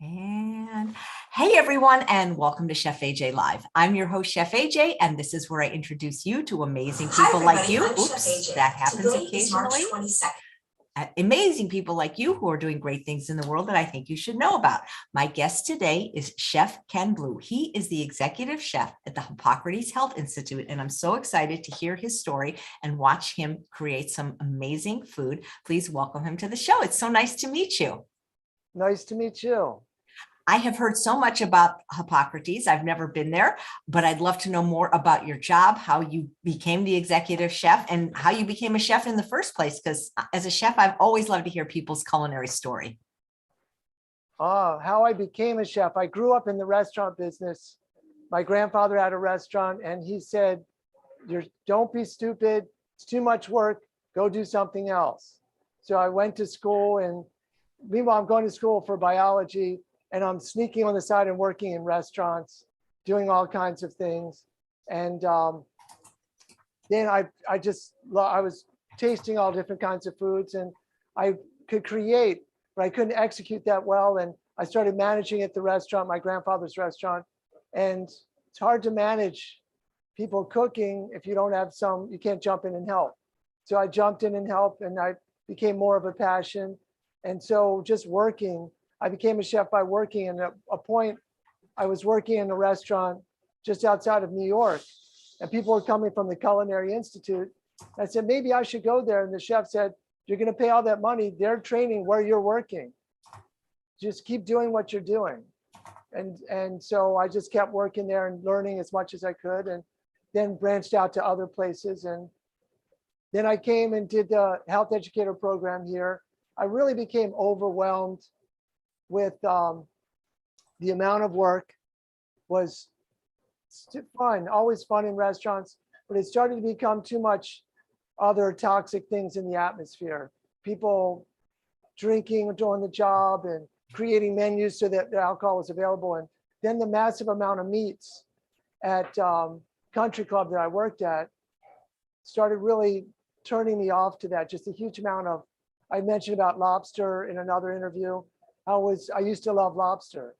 And hey, everyone, and welcome to Chef AJ Live. I'm your host, Chef AJ, and this is where I introduce you to amazing people like you. Oops, that happens occasionally. Amazing people like you who are doing great things in the world that I think you should know about. My guest today is Chef Ken Blue. He is the executive chef at the Hippocrates Health Institute, and I'm so excited to hear his story and watch him create some amazing food. Please welcome him to the show. It's so nice to meet you. Nice to meet you. I have heard so much about Hippocrates. I've never been there, but I'd love to know more about your job, how you became the executive chef, and how you became a chef in the first place. Because as a chef, I've always loved to hear people's culinary story. How I became a chef. I grew up in the restaurant business. My grandfather had a restaurant, and he said, don't be stupid. It's too much work. Go do something else. So I went to school, and meanwhile, I'm going to school for biology. And I'm sneaking on the side and working in restaurants, doing all kinds of things. And then I was tasting all different kinds of foods, and I could create, but I couldn't execute that well. And I started managing at the restaurant, my grandfather's restaurant. And it's hard to manage people cooking if you don't have you can't jump in and help. So I jumped in and helped, and I became more of a passion. And so just working, I became a chef by working. And at a point, I was working in a restaurant just outside of New York, and people were coming from the Culinary Institute. I said, maybe I should go there. And the chef said, you're going to pay all that money. They're training where you're working. Just keep doing what you're doing. And so I just kept working there and learning as much as I could, and then branched out to other places. And then I came and did the health educator program here. I really became overwhelmed with the amount of work. Was fun, always fun in restaurants, but it started to become too much other toxic things in the atmosphere. People drinking during the job and creating menus so that the alcohol was available. And then the massive amount of meats at Country Club that I worked at started really turning me off to that. Just a huge amount of, I mentioned about lobster in another interview. I used to love lobster,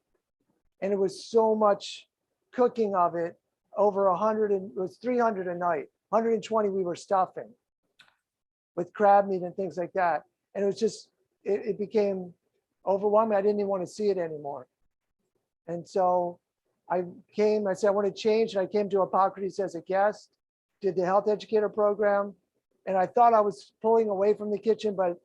and it was so much cooking of it, over 100, and it was 300 a night, 120 we were stuffing with crab meat and things like that. And it was just, it became overwhelming. I didn't even want to see it anymore. And so I said, I want to change. And I came to Hippocrates as a guest, did the health educator program. And I thought I was pulling away from the kitchen, but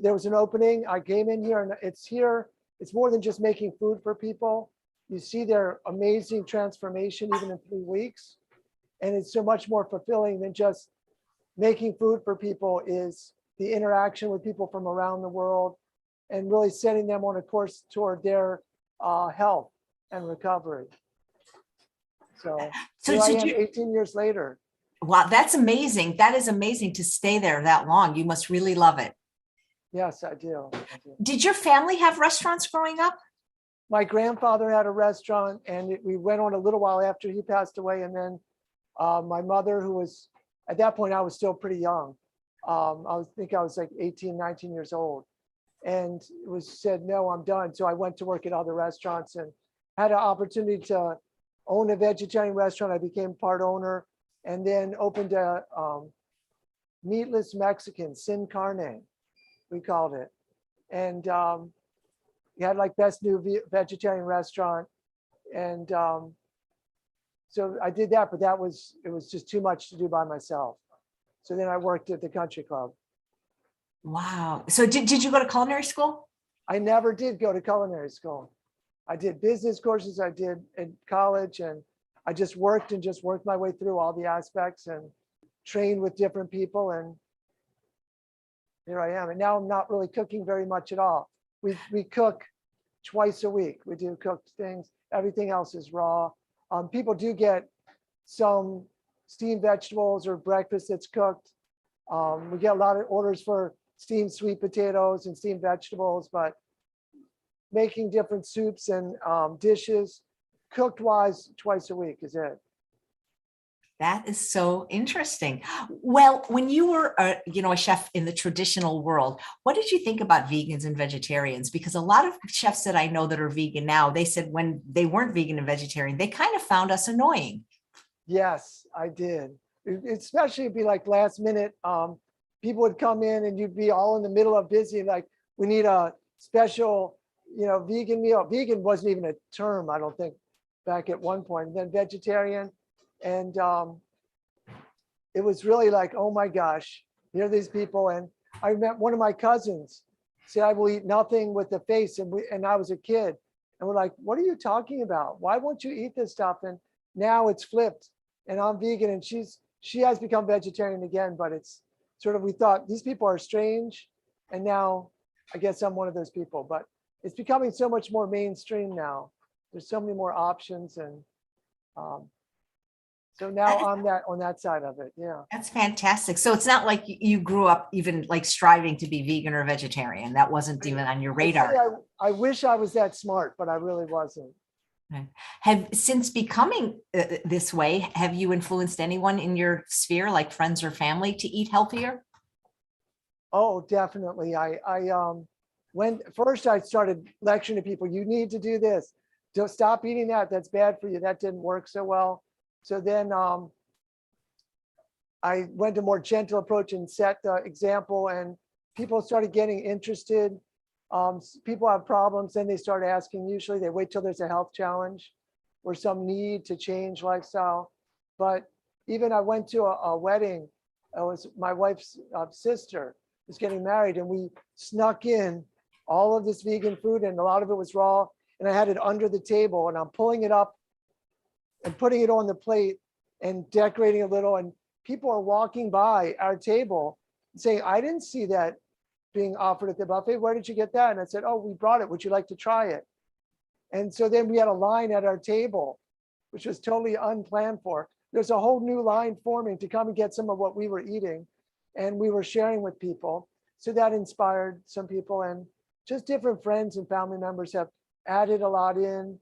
there was an opening. I came in here, and it's more than just making food for people. You see their amazing transformation even in 3 weeks. And it's so much more fulfilling than just making food for people. Is the interaction with people from around the world and really setting them on a course toward their health and recovery. So here I am 18 years later. Wow, that's amazing. That is amazing to stay there that long. You must really love it. Yes, I do. Did your family have restaurants growing up? My grandfather had a restaurant, and we went on a little while after he passed away. And then my mother, who was, at that point, I was still pretty young. I think I was like 18, 19 years old, and said, no, I'm done. So I went to work at other restaurants and had an opportunity to own a vegetarian restaurant. I became part owner, and then opened a meatless Mexican, sin carne, we called it. And we had like best new vegetarian restaurant. And so I did that, but it was just too much to do by myself. So then I worked at the Country Club. Wow. So did you go to culinary school? I never did go to culinary school. I did business courses, I did in college, and I just worked my way through all the aspects and trained with different people. And here I am. And now I'm not really cooking very much at all. We cook twice a week. We do cooked things. Everything else is raw. People do get some steamed vegetables or breakfast that's cooked. We get a lot of orders for steamed sweet potatoes and steamed vegetables, but making different soups and dishes, cooked wise, twice a week is it. That is so interesting. Well, when you were, a chef in the traditional world, what did you think about vegans and vegetarians? Because a lot of chefs that I know that are vegan now, they said when they weren't vegan and vegetarian, they kind of found us annoying. Yes, I did. Especially it'd be like last minute. People would come in and you'd be all in the middle of busy, like we need a special, vegan meal. Vegan wasn't even a term, I don't think, back at one point. And then vegetarian, and it was really like, oh my gosh, here are these people. And I met one of my cousins say, I will eat nothing with the face, and I was a kid, and we're like, what are you talking about? Why won't you eat this stuff? And now it's flipped, and I'm vegan, and she has become vegetarian again, but it's sort of, we thought these people are strange, and now I guess I'm one of those people, but it's becoming so much more mainstream now. There's so many more options, and so now I'm on that side of it. Yeah. That's fantastic. So it's not like you grew up even like striving to be vegan or vegetarian. That wasn't even on your radar. I wish I was that smart, but I really wasn't. Have since becoming this way, have you influenced anyone in your sphere, like friends or family, to eat healthier? Oh, definitely. When first I started lecturing to people, you need to do this. Don't stop eating that. That's bad for you. That didn't work so well. So then I went to more gentle approach and set the example, and people started getting interested. People have problems, then they start asking. Usually they wait till there's a health challenge or some need to change lifestyle. But even I went to a wedding. It was my wife's sister was getting married, and we snuck in all of this vegan food, and a lot of it was raw. And I had it under the table, and I'm pulling it up and putting it on the plate and decorating a little. And people are walking by our table saying, I didn't see that being offered at the buffet. Where did you get that? And I said, oh, we brought it. Would you like to try it? And so then we had a line at our table, which was totally unplanned for. There's a whole new line forming to come and get some of what we were eating. And we were sharing with people. So that inspired some people, and just different friends and family members have added a lot in.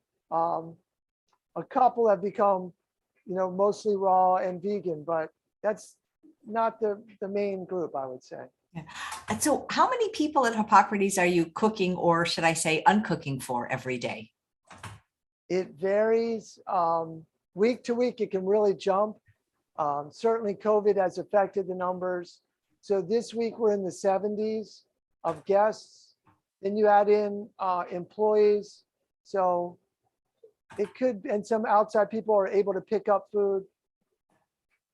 A couple have become, mostly raw and vegan, but that's not the main group, I would say. Yeah. And so how many people at Hippocrates are you cooking, or should I say uncooking, for every day? It varies. Week to week, it can really jump. Certainly COVID has affected the numbers. So this week we're in the 70s of guests. Then you add in employees. So it could, and some outside people are able to pick up food.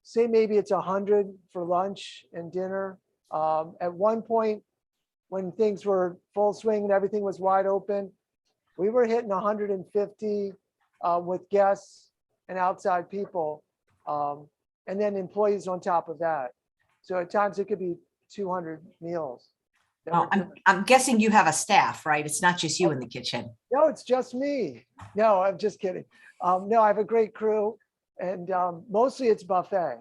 Say maybe it's 100 for lunch and dinner. At one point, when things were full swing and everything was wide open, we were hitting 150 with guests and outside people, and then employees on top of that. So at times it could be 200 meals. Oh, I'm guessing you have a staff, right? It's not just you in the kitchen. No, it's just me. No, I'm just kidding. No, I have a great crew, and mostly it's buffet.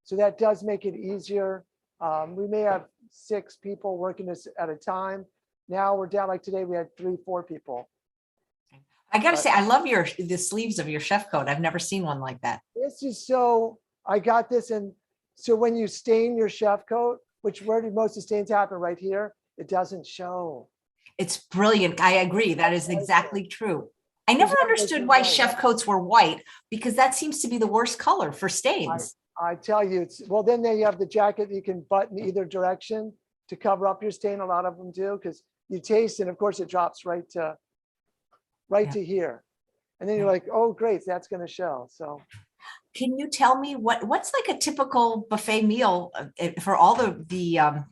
So that does make it easier. We may have 6 people working this at a time. Now we're down, like today we had 3-4 people. I gotta say, I love the sleeves of your chef coat. I've never seen one like that. This is I got this, and so when you stain your chef coat, where do most of the stains happen? Right here, it doesn't show. It's brilliant. I agree. That is exactly true. I never understood why chef coats were white, because that seems to be the worst color for stains. I tell you, well, then you have the jacket you can button either direction to cover up your stain. A lot of them do, because you taste, and of course it drops right to here. And then you're like, oh, great, that's going to show. So can you tell me what's like a typical buffet meal for all the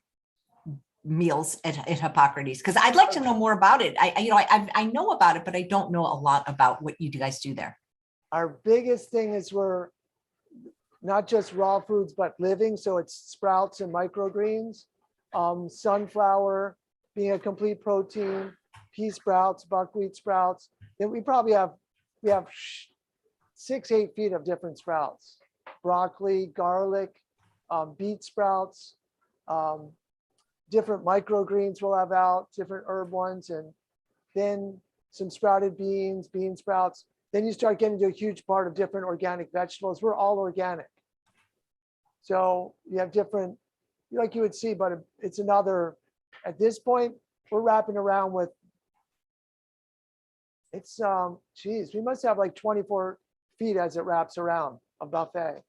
meals at Hippocrates? Because I'd like to know more about it. I know about it, but I don't know a lot about what you guys do there. Our biggest thing is we're not just raw foods, but living. So it's sprouts and microgreens, sunflower being a complete protein, pea sprouts, buckwheat sprouts. Then we have 6-8 feet of different sprouts, broccoli, garlic, beet sprouts, different microgreens we'll have out, different herb ones, and then some sprouted beans, bean sprouts. Then you start getting to a huge part of different organic vegetables. We're all organic. So you have different, like you would see, but it's another, at this point, we're wrapping around with, it's, geez, we must have like 24 feet as it wraps around a buffet.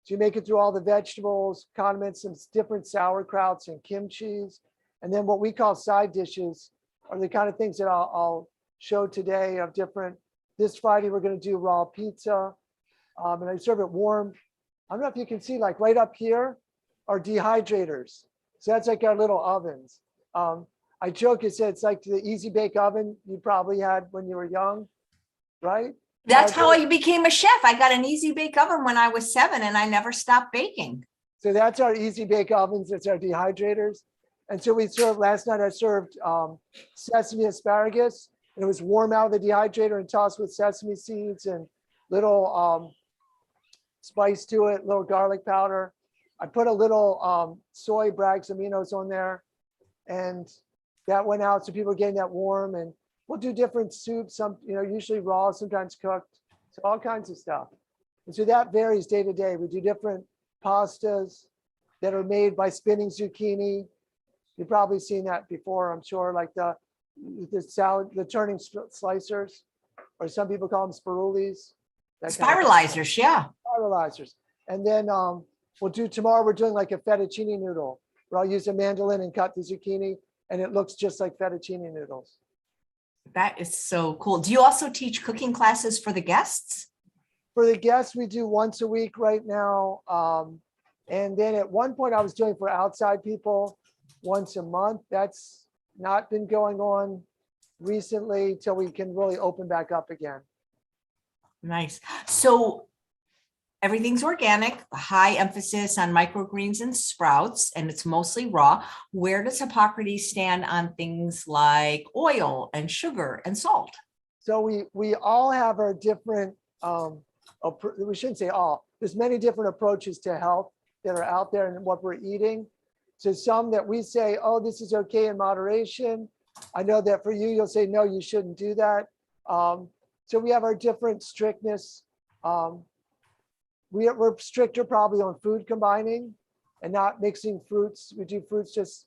So you make it through all the vegetables, condiments, and different sauerkrauts and kimchis. And then what we call side dishes are the kind of things that I'll show today of different. This Friday, we're going to do raw pizza, and I serve it warm. I don't know if you can see, like right up here are dehydrators. So that's like our little ovens. I joke, it's like the easy bake oven you probably had when you were young, right? That's how I became a chef. I got an easy bake oven when I was 7 and I never stopped baking. So that's our easy bake ovens. It's our dehydrators. And so we served, last night I served sesame asparagus, and it was warm out of the dehydrator and tossed with sesame seeds and little spice to it, little garlic powder. I put a little soy Bragg's aminos on there, and that went out. So people are getting that warm, and we'll do different soups, some, usually raw, sometimes cooked, so all kinds of stuff. And so that varies day to day. We do different pastas that are made by spinning zucchini. You've probably seen that before, I'm sure, like the salad, the turning slicers, or some people call them spirulis. Spiralizers, yeah. Spiralizers. And then we'll do tomorrow, we're doing like a fettuccine noodle, where I'll use a mandolin and cut the zucchini, and it looks just like fettuccine noodles. That is so cool. Do you also teach cooking classes for the guests? For the guests, we do once a week right now. And then at one point I was doing for outside people once a month. That's not been going on recently till we can really open back up again. Nice. So everything's organic, high emphasis on microgreens and sprouts, and it's mostly raw. Where does Hippocrates stand on things like oil and sugar and salt? So we all have our different, we shouldn't say all, there's many different approaches to health that are out there and what we're eating. So some that we say, oh, this is okay in moderation. I know that for you, you'll say, no, you shouldn't do that. So we have our different strictness. We're stricter probably on food combining and not mixing fruits. We do fruits just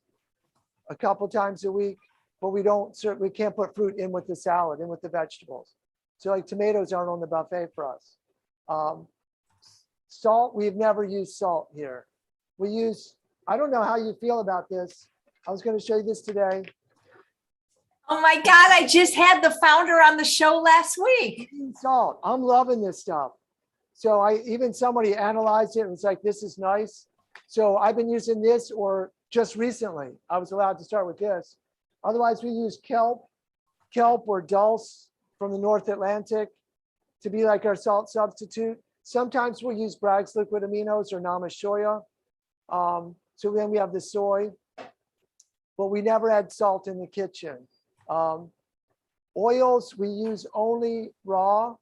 a couple times a week, but we can't put fruit in with the salad, in with the vegetables. So like tomatoes aren't on the buffet for us. Salt, we've never used salt here. We use, I don't know how you feel about this. I was going to show you this today. Oh my God, I just had the founder on the show last week. Salt, I'm loving this stuff. So even somebody analyzed it and was like, this is nice. So I've been using this, or just recently, I was allowed to start with this. Otherwise we use kelp or dulse from the North Atlantic to be like our salt substitute. Sometimes we'll use Bragg's liquid aminos or namashoya. So then we have the soy, but we never had salt in the kitchen. Oils, we use only raw.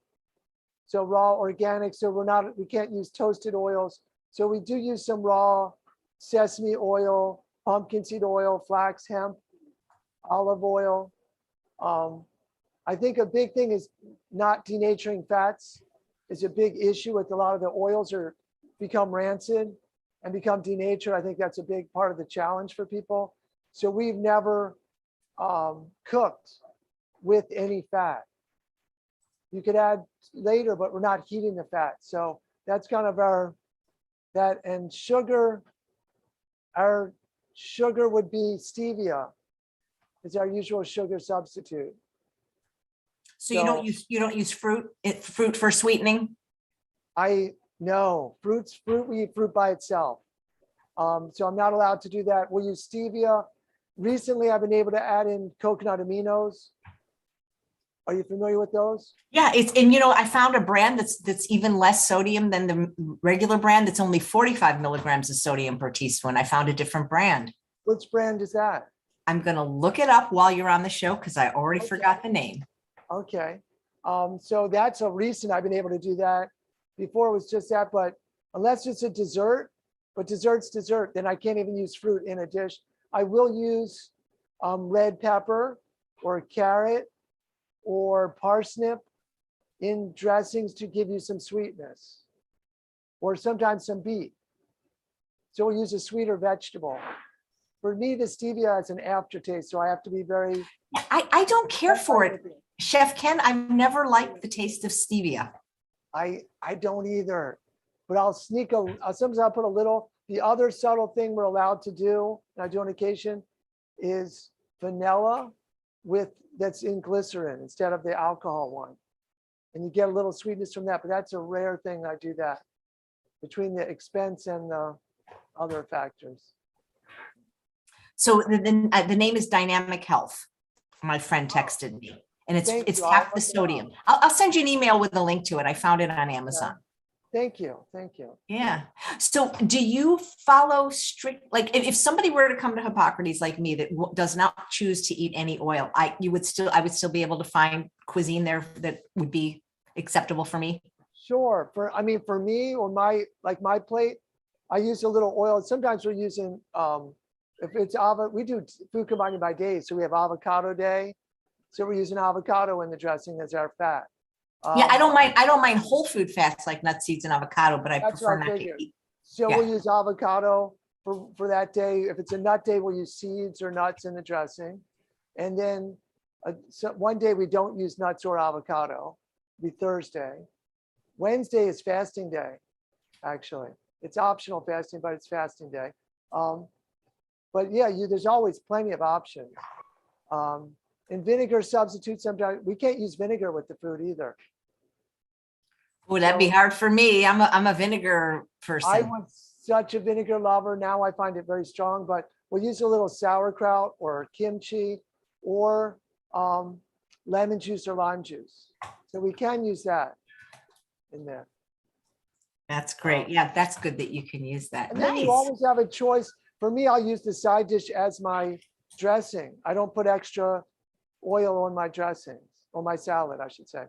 So raw organic, so we can't use toasted oils. So we do use some raw sesame oil, pumpkin seed oil, flax, hemp, olive oil. I think a big thing is not denaturing fats is a big issue with a lot of the oils become rancid and become denatured. I think that's a big part of the challenge for people. So we've never cooked with any fat. You could add later, but we're not heating the fat. So that's kind of and sugar. Our sugar would be stevia, is our usual sugar substitute. So you don't use fruit for sweetening? No, fruit, we eat fruit by itself. So I'm not allowed to do that. We'll use stevia. Recently, I've been able to add in coconut aminos. Are you familiar with those? Yeah, I found a brand that's even less sodium than the regular brand. That's only 45 milligrams of sodium per teaspoon. I found a different brand. Which brand is that? I'm going to look it up while you're on the show because I already forgot the name. Okay. So that's a recent I've been able to do that. Before it was just that, but unless it's a dessert, but dessert's dessert, then I can't even use fruit in a dish. I will use red pepper or carrot or parsnip in dressings to give you some sweetness, or sometimes some beet. So we'll use a sweeter vegetable. For me, the stevia has an aftertaste, so I have to be very. I don't care for it. Chef Ken, I've never liked the taste of stevia. I don't either, but I'll sometimes I'll put a little. The other subtle thing we're allowed to do, and I do on occasion, is vanilla that's in glycerin instead of the alcohol one. And you get a little sweetness from that, but that's a rare thing I do that, between the expense and the other factors. So the name is Dynamic Health. My friend texted me, and it's half the sodium. I'll send you an email with a link to it. I found it on Amazon. Thank you. Thank you. Yeah. So do you follow strict, like if somebody were to come to Hippocrates like me that does not choose to eat any oil, I would still be able to find cuisine there that would be acceptable for me? Sure. For me, or my plate, I use a little oil. Sometimes we're using, if it's we do food combining by days. So we have avocado day. So we're using avocado in the dressing as our fat. Yeah, I don't mind whole food fats like nuts, seeds, and avocado, but I prefer not to eat. So we'll use avocado for that day. If it's a nut day, we'll use seeds or nuts in the dressing. And then so one day we don't use nuts or avocado. It'll be Thursday. Wednesday is fasting day, actually. It's optional fasting, but it's fasting day. But yeah, there's always plenty of options. And vinegar substitutes, sometimes we can't use vinegar with the food either. Oh, that'd be hard for me. I'm a vinegar person. I was such a vinegar lover. Now I find it very strong, but we'll use a little sauerkraut or kimchi or lemon juice or lime juice. So we can use that in there. That's great. Yeah, that's good that you can use that. And then you always have a choice. For me, I'll use the side dish as my dressing. I don't put extra oil on my dressings, or my salad, I should say.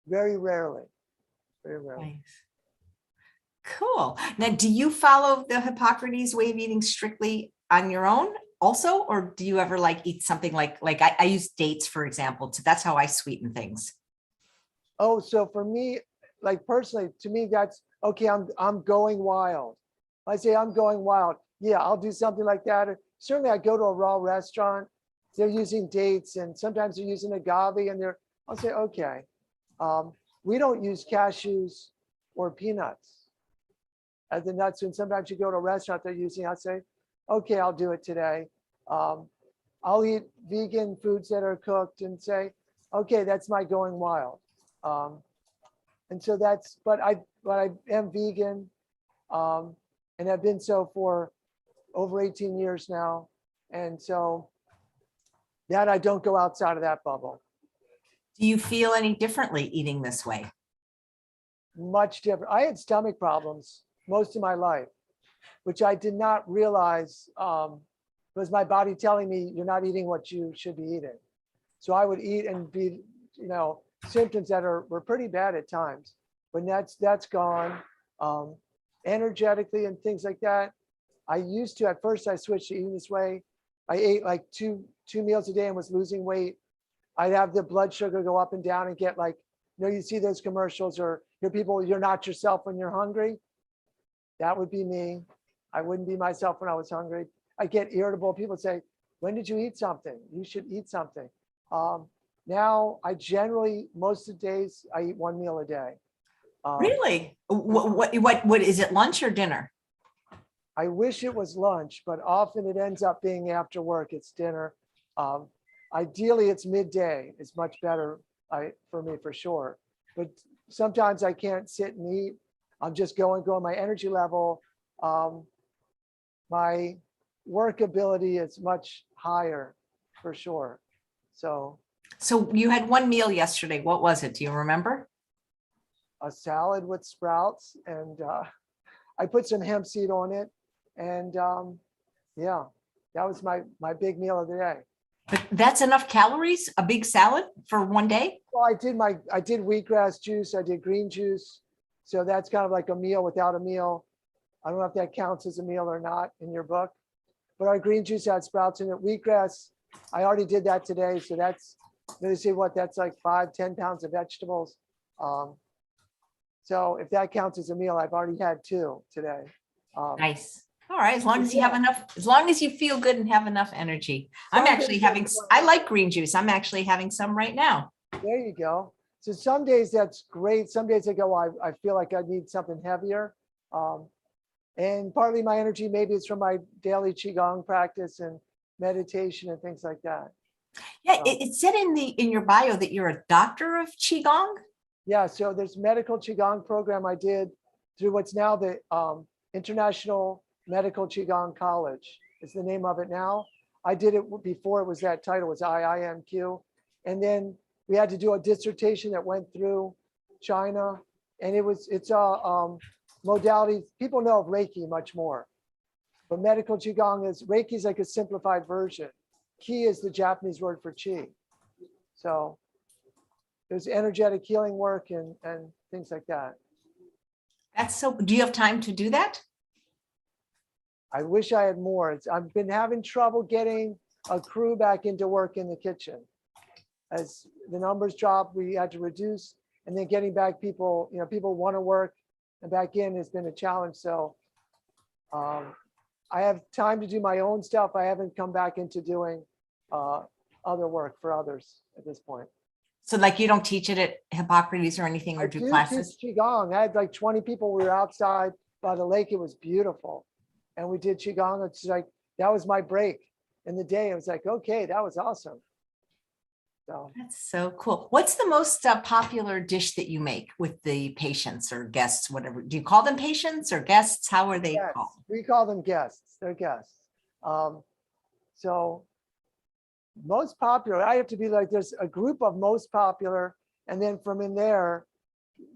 Very rarely. Very rarely. Nice. Cool. Now, do you follow the Hippocrates way of eating strictly on your own also, or do you ever eat something like I use dates, for example, that's how I sweeten things. Oh, so for me, personally, to me, that's okay. I'm going wild. I say I'm going wild. Yeah, I'll do something like that. Certainly, I go to a raw restaurant. They're using dates, and sometimes they're using agave, and I'll say, okay. We don't use cashews or peanuts as the nuts. And sometimes you go to a restaurant they're using, I'll say, okay, I'll do it today. I'll eat vegan foods that are cooked and say, okay, that's my going wild. And so but I am vegan, and have been so for over 18 years now. And so that I don't go outside of that bubble. Do you feel any differently eating this way? Much different. I had stomach problems most of my life, which I did not realize was my body telling me you're not eating what you should be eating. So I would eat and be, symptoms that were pretty bad at times. But that's gone. Energetically and things like that. I used to, at first I switched to eating this way. I ate like two meals a day and was losing weight. I'd have the blood sugar go up and down and get you see those commercials or hear people, you're not yourself when you're hungry. That would be me. I wouldn't be myself when I was hungry. I get irritable. People say, when did you eat something? You should eat something. Now I generally, most of the days I eat one meal a day. Really? What is it, lunch or dinner? I wish it was lunch, but often it ends up being after work. It's dinner. Ideally, it's midday. It's much better for me, for sure. But sometimes I can't sit and eat. I'm just going. My energy level, my work ability is much higher, for sure. So you had one meal yesterday. What was it? Do you remember? A salad with sprouts, and I put some hemp seed on it. And yeah, that was my big meal of the day. But that's enough calories, a big salad for one day? Well, I did wheatgrass juice, I did green juice. So that's kind of like a meal without a meal. I don't know if that counts as a meal or not in your book, but our green juice had sprouts in it. Wheatgrass, I already did that today. So that's They say what that's like 5-10 pounds of vegetables. So if that counts as a meal, I've already had 2 today. Nice. All right. As long as you have enough, as long as you feel good and have enough energy. I'm actually having, I like green juice. I'm actually having some right now. There you go. So some days that's great. Some days I go, I feel like I need something heavier. And partly my energy, maybe it's from my daily Qigong practice and meditation and things like that. Yeah, it said in your bio that you're a doctor of Qigong. Yeah, so there's medical Qigong program I did through what's now the International Medical Qigong College. Is the name of it now. I did it before it was that title, was IIMQ. And then we had to do a dissertation that went through China. And it's a modality, people know of Reiki much more. But medical Qigong Reiki is like a simplified version. Ki is the Japanese word for Qi. So there's energetic healing work and things like that. That's so, do you have time to do that? I wish I had more. I've been having trouble getting a crew back into work in the kitchen. As the numbers drop, we had to reduce, and then getting back people, people want to work and back in has been a challenge. So I have time to do my own stuff. I haven't come back into doing other work for others at this point. So like you don't teach it at Hippocrates or anything, or do classes? Teach Qigong. I had like 20 people. We were outside by the lake. It was beautiful. And we did Qigong. It's like, that was my break in the day. It was like, okay, that was awesome. So that's so cool. What's the most popular dish that you make with the patients or guests, whatever? Do you call them patients or guests? How are they called? We call them guests. They're guests. So most popular, I have to be like, there's a group of most popular. And then from in there,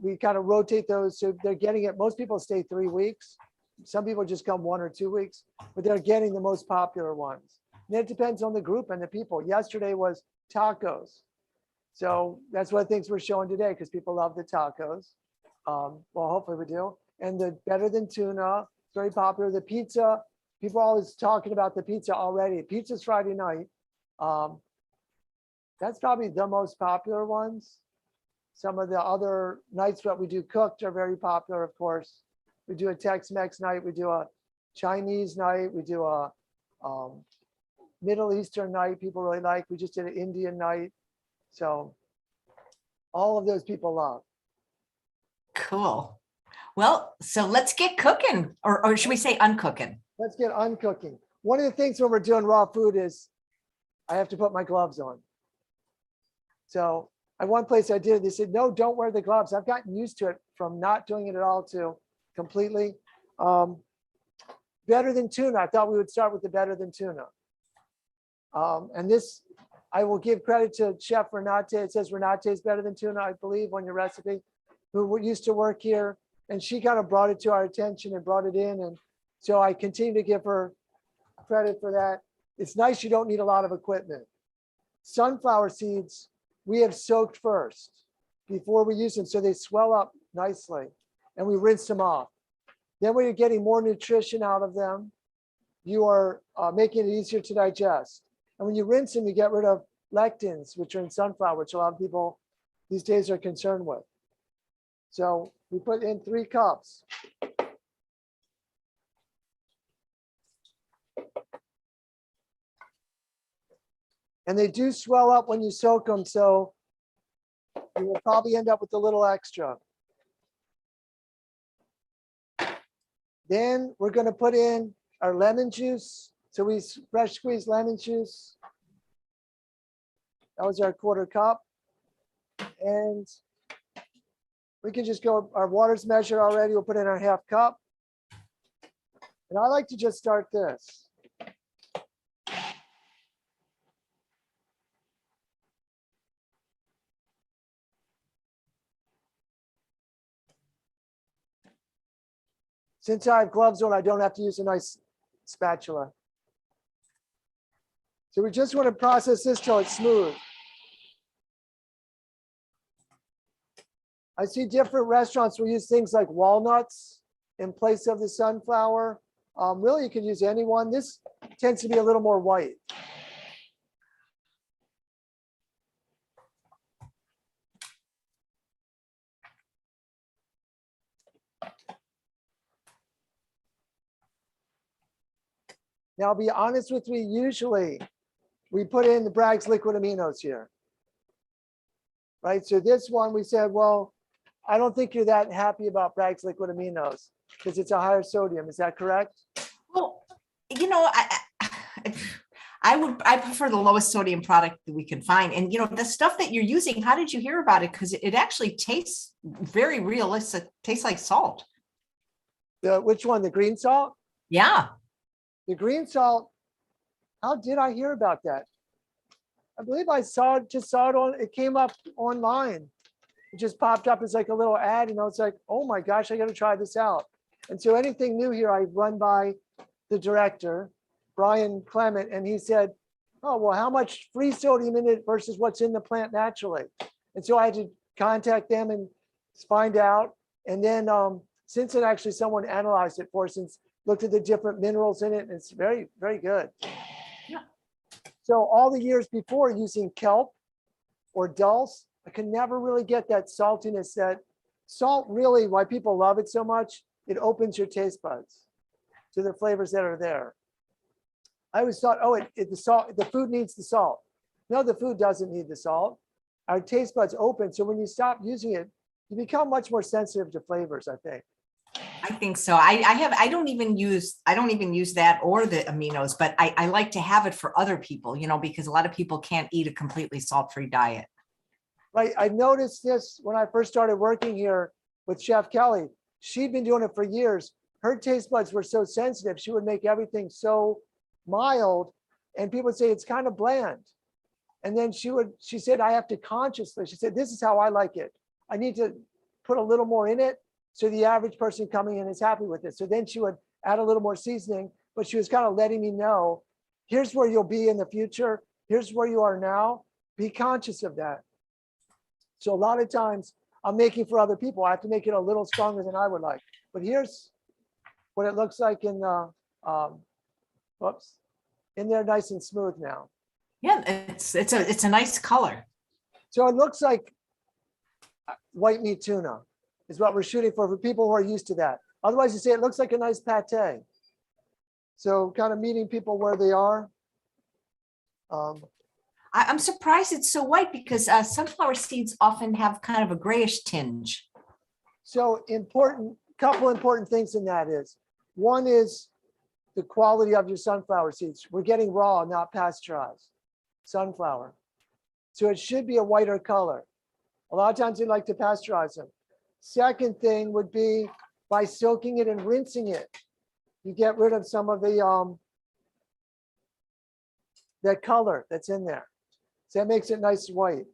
we kind of rotate those. So they're getting it. Most people stay 3 weeks. Some people just come 1 or 2 weeks, but they're getting the most popular ones. And it depends on the group and the people. Yesterday was tacos. So that's what things we're showing today because people love the tacos. Well, hopefully we do. And the better than tuna, very popular. The pizza, people are always talking about the pizza already. Pizza's Friday night. That's probably the most popular ones. Some of the other nights that we do cooked are very popular, of course. We do a Tex-Mex night. We do a Chinese night. We do a Middle Eastern night people really like. We just did an Indian night. So all of those people love. Cool. Well, so let's get cooking, or should we say uncooking? Let's get uncooking. One of the things when we're doing raw food is I have to put my gloves on. So at one place I did, they said, no, don't wear the gloves. I've gotten used to it from not doing it at all to completely. Better than tuna. I thought we would start with the better than tuna. And this, I will give credit to Chef Renate. It says Renate is better than tuna, I believe, on your recipe, who used to work here. And she kind of brought it to our attention and brought it in. And so I continue to give her credit for that. It's nice you don't need a lot of equipment. Sunflower seeds, we have soaked first before we use them. So they swell up nicely and we rinse them off. Then when you're getting more nutrition out of them, you are making it easier to digest. And when you rinse them, you get rid of lectins, which are in sunflower, which a lot of people these days are concerned with. So we put in 3 cups. And they do swell up when you soak them, so you will probably end up with a little extra. Then we're going to put in our lemon juice. So we fresh squeezed lemon juice. That was our 1/4 cup. And we can just go, our water's measured already. We'll put in our 1/2 cup. And I like to just start this. Since I have gloves on, I don't have to use a nice spatula. So we just want to process this till it's smooth. I see different restaurants will use things like walnuts in place of the sunflower. Really, you can use any one. This tends to be a little more white. Now, I'll be honest with you, usually we put in the Bragg's liquid aminos here. Right, so this one we said, well, I don't think you're that happy about Bragg's liquid aminos because it's a higher sodium. Is that correct? Well, you know, I prefer the lowest sodium product that we can find. And, you know, the stuff that you're using, how did you hear about it? Because it actually tastes very realistic, tastes like salt. Which one, the green salt? Yeah. The green salt, how did I hear about that? I believe I just saw it on, it came up online. It just popped up as like a little ad, and I was like, oh my gosh, I got to try this out. And so anything new here, I run by the director, Brian Clement, and he said, oh, well, how much free sodium in it versus what's in the plant naturally? And so I had to contact them and find out. And then since it actually someone analyzed it for us and looked at the different minerals in it, and it's very, very good. Yeah. So all the years before using kelp or dulse, I could never really get that saltiness. That salt really, why people love it so much, it opens your taste buds to the flavors that are there. I always thought, oh, the food needs the salt. No, the food doesn't need the salt. Our taste buds open. So when you stop using it, you become much more sensitive to flavors, I think. I think so. I don't even use that or the aminos, but I like to have it for other people, you know, because a lot of people can't eat a completely salt-free diet. Right. I noticed this when I first started working here with Chef Kelly. She'd been doing it for years. Her taste buds were so sensitive. She would make everything so mild, and people would say it's kind of bland. And then she said, I have to consciously, she said, this is how I like it. I need to put a little more in it so the average person coming in is happy with it. So then she would add a little more seasoning, but she was kind of letting me know, here's where you'll be in the future. Here's where you are now. Be conscious of that. So a lot of times I'm making for other people. I have to make it a little stronger than I would like. But here's what it looks like in the, whoops, in there nice and smooth now. Yeah, it's a nice color. So it looks like white meat tuna is what we're shooting for people who are used to that. Otherwise you say it looks like a nice pate. So kind of meeting people where they are. I'm surprised it's so white because sunflower seeds often have kind of a grayish tinge. So couple important things in that is, one is the quality of your sunflower seeds. We're getting raw, not pasteurized sunflower. So it should be a whiter color. A lot of times they like to pasteurize them. Second thing would be by soaking it and rinsing it, you get rid of some of the that color that's in there. So that makes it nice and white.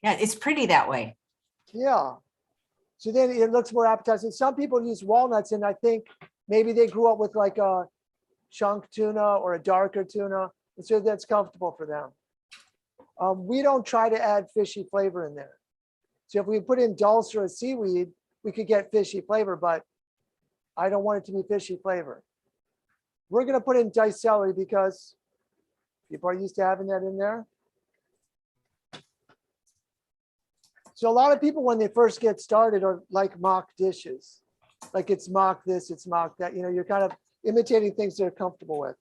Yeah, it's pretty that way. Yeah. So then it looks more appetizing. Some people use walnuts, and I think maybe they grew up with like a chunk tuna or a darker tuna, and so that's comfortable for them. We don't try to add fishy flavor in there. So if we put in dulse or a seaweed, we could get fishy flavor, but I don't want it to be fishy flavor. We're going to put in diced celery because people are used to having that in there. So a lot of people, when they first get started, are like mock dishes. Like it's mock this, it's mock that. You know, you're kind of imitating things they're comfortable with.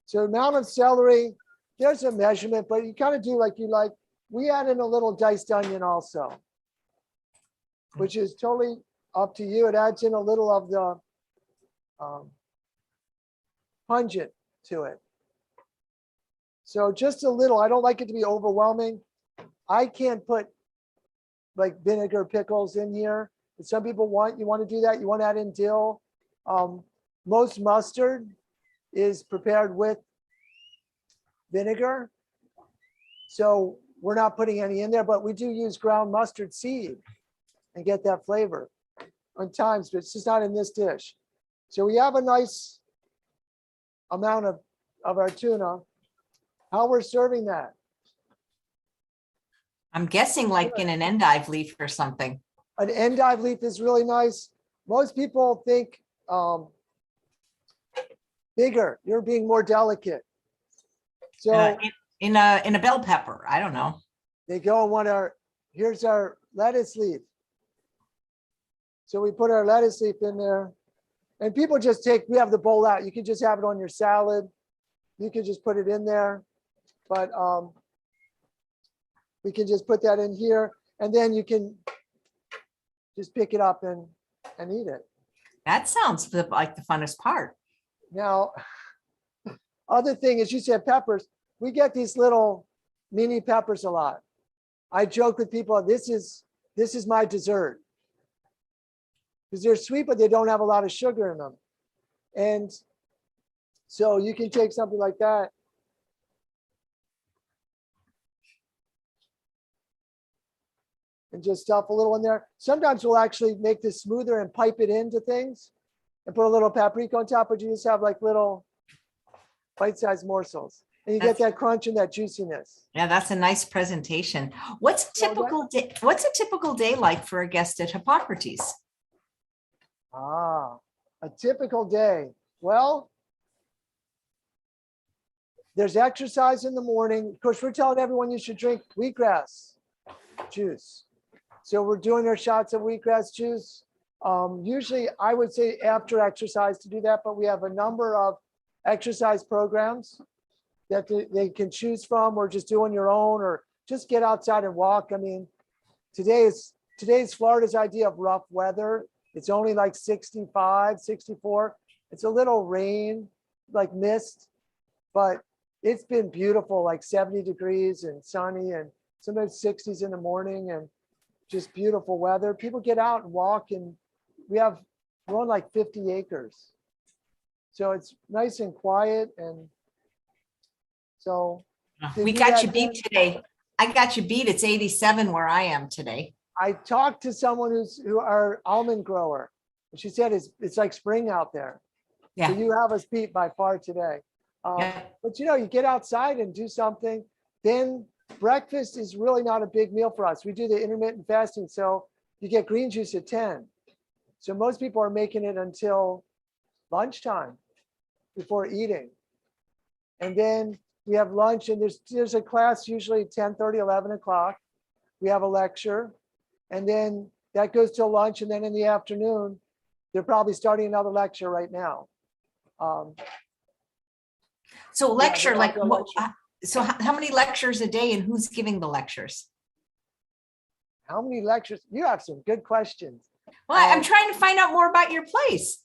So amount of celery, there's a measurement, but you kind of do like you like. We add in a little diced onion also, which is totally up to you. It adds in a little of the pungent to it. So just a little. I don't like it to be overwhelming. I can't put like vinegar pickles in here. But some people you want to do that. You want to add in dill. Most mustard is prepared with vinegar. So we're not putting any in there, but we do use ground mustard seed and get that flavor on times, but it's just not in this dish. So we have a nice amount of our tuna. How we're serving that? I'm guessing like in an endive leaf or something. An endive leaf is really nice. Most people think bigger. You're being more delicate. So in a bell pepper, I don't know. They go and want here's our lettuce leaf. So we put our lettuce leaf in there, and people just we have the bowl out. You can just have it on your salad. You can just put it in there, but we can just put that in here, and then you can just pick it up and eat it. That sounds like the funnest part. Now, other thing is, you said peppers. We get these little mini peppers a lot. I joke with people, this is my dessert. Because they're sweet, but they don't have a lot of sugar in them. And so you can take something like that. And just stuff a little in there. Sometimes we'll actually make this smoother and pipe it into things and put a little paprika on top, but you just have like little bite-sized morsels. And you get that crunch and that juiciness. Yeah, that's a nice presentation. What's a typical day like for a guest at Hippocrates? A typical day. Well, there's exercise in the morning. Of course, we're telling everyone you should drink wheatgrass juice. So we're doing our shots of wheatgrass juice. Usually I would say after exercise to do that, but we have a number of exercise programs that they can choose from, or just do on your own, or just get outside and walk. I mean, today's Florida's idea of rough weather. It's only like 65, 64. It's a little rain, like mist, but it's been beautiful, like 70 degrees and sunny, and sometimes 60s in the morning, and just beautiful weather. People get out and walk, and we're on like 50 acres. So it's nice and quiet. And so we got you beat today. I got you beat. It's 87 where I am today. I talked to someone who are almond grower. And she said it's like spring out there. Yeah. So you have us beat by far today. Yeah. But you get outside and do something. Then breakfast is really not a big meal for us. We do the intermittent fasting. So you get green juice at 10. So most people are making it until lunchtime before eating. And then we have lunch, and there's a class usually 10:30, 11 o'clock. We have a lecture, and then that goes till lunch. And then in the afternoon, they're probably starting another lecture right now. So lecture, like what? So how many lectures a day, and who's giving the lectures? How many lectures? You have some good questions. Well, I'm trying to find out more about your place.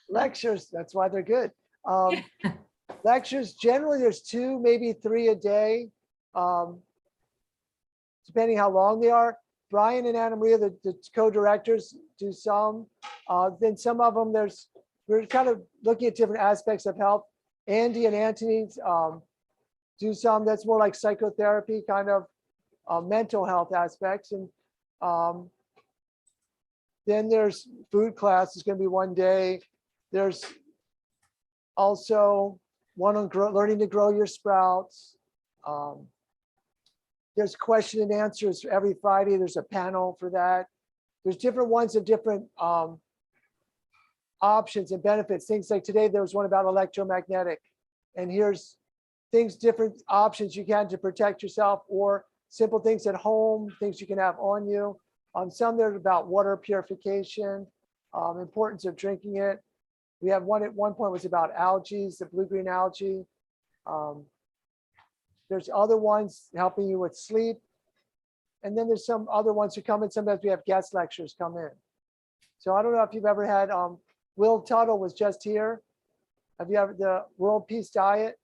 Lectures, that's why they're good. Lectures, generally there's 2, maybe 3 a day, depending how long they are. Brian and Anna Maria, the co-directors, do some. Then some of them, we're kind of looking at different aspects of health. Andy and Anthony do some that's more like psychotherapy, kind of mental health aspects. And then there's food class is going to be one day. There's also one on learning to grow your sprouts. There's question and answers every Friday. There's a panel for that. There's different ones of different options and benefits. Things like today, there was one about electromagnetic. And here's different options you can to protect yourself, or simple things at home, things you can have on you. Some there's about water purification, importance of drinking it. We have one at one point was about algae, the blue-green algae. There's other ones helping you with sleep. And then there's some other ones who come in. Sometimes we have guest lectures come in. So I don't know if you've ever had, Will Tuttle was just here. Have you ever, the World Peace Diet?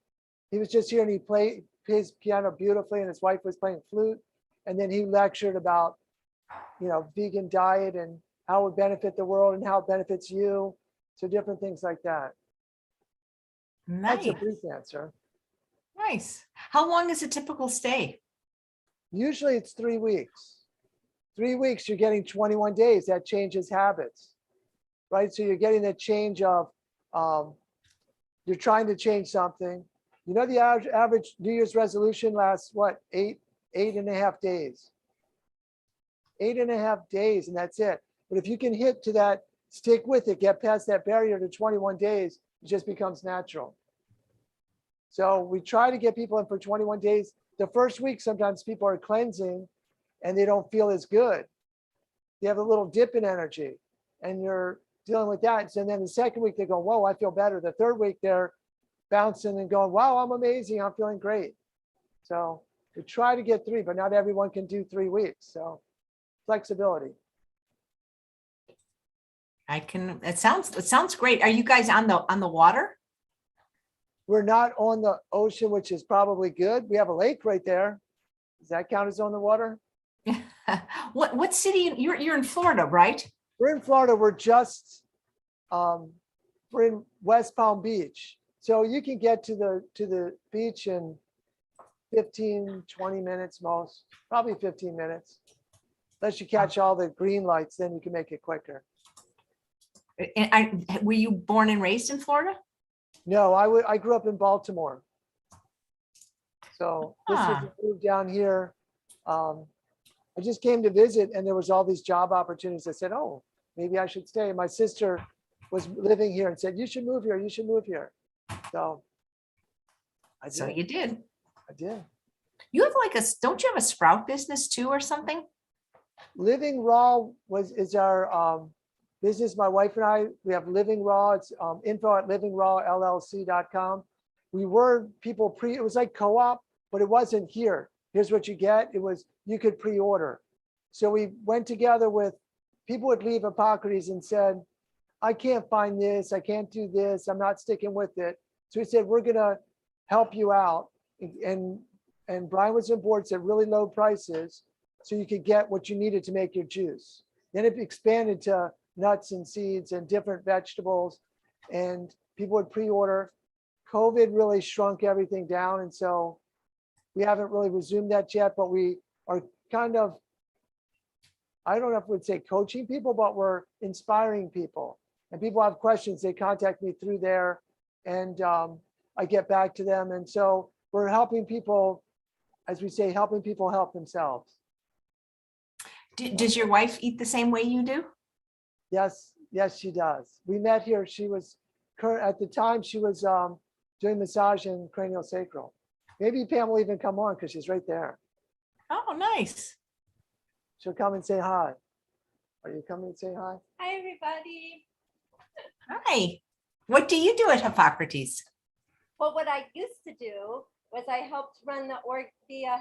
He was just here, and he plays piano beautifully, and his wife was playing flute. And then he lectured about, vegan diet and how it would benefit the world and how it benefits you. So different things like that. Nice. That's a brief answer. Nice. How long is a typical stay? Usually it's 3 weeks. 3 weeks, you're getting 21 days. That changes habits, right? So you're getting that change of, you're trying to change something. The average New Year's resolution lasts what, 8.5 days. 8.5 days, and that's it. But if you can hit to that, stick with it, get past that barrier to 21 days, it just becomes natural. So we try to get people in for 21 days. The first week, sometimes people are cleansing and they don't feel as good. They have a little dip in energy. and you're dealing with that. So then the second week they go, whoa, I feel better. The third week they're bouncing and going, wow, I'm amazing. I'm feeling great. So we try to get 3, but not everyone can do 3 weeks. So flexibility. It sounds great. Are you guys on the water? We're not on the ocean, which is probably good. We have a lake right there. Does that count as on the water? What city? You're in Florida, right? We're in Florida. We're in West Palm Beach. So you can get to the beach in 15, 20 minutes most, probably 15 minutes. Unless you catch all the green lights, then you can make it quicker. And were you born and raised in Florida? No, I grew up in Baltimore. So this was a move down here. I just came to visit and there was all these job opportunities. I said, oh, maybe I should stay. My sister was living here and said, you should move here. You should move here. So I did. So you did. I did. You have don't you have a sprout business too or something? Living Raw is our business. My wife and I, we have Living Raw. It's info@livingrawllc.com. We were it was like co-op, but it wasn't here. Here's what you get. You could pre-order. So we went together with people would leave Hippocrates and said, I can't find this. I can't do this. I'm not sticking with it. So we said, we're going to help you out. And Brian was on board, said really low prices so you could get what you needed to make your juice. Then it expanded to nuts and seeds and different vegetables, and people would pre-order. COVID really shrunk everything down. And so we haven't really resumed that yet, but we are kind of, I don't know if we'd say coaching people, but we're inspiring people. And people have questions, they contact me through there, and I get back to them. And so we're helping people, as we say, helping people help themselves. Does your wife eat the same way you do? Yes, she does. We met here. She was, at the time, she was doing massage and cranial sacral. Maybe Pam will even come on because she's right there. Oh, nice. She'll come and say hi. Are you coming and say hi? Hi, everybody. Hi. What do you do at Hippocrates? Well, what I used to do was I helped run the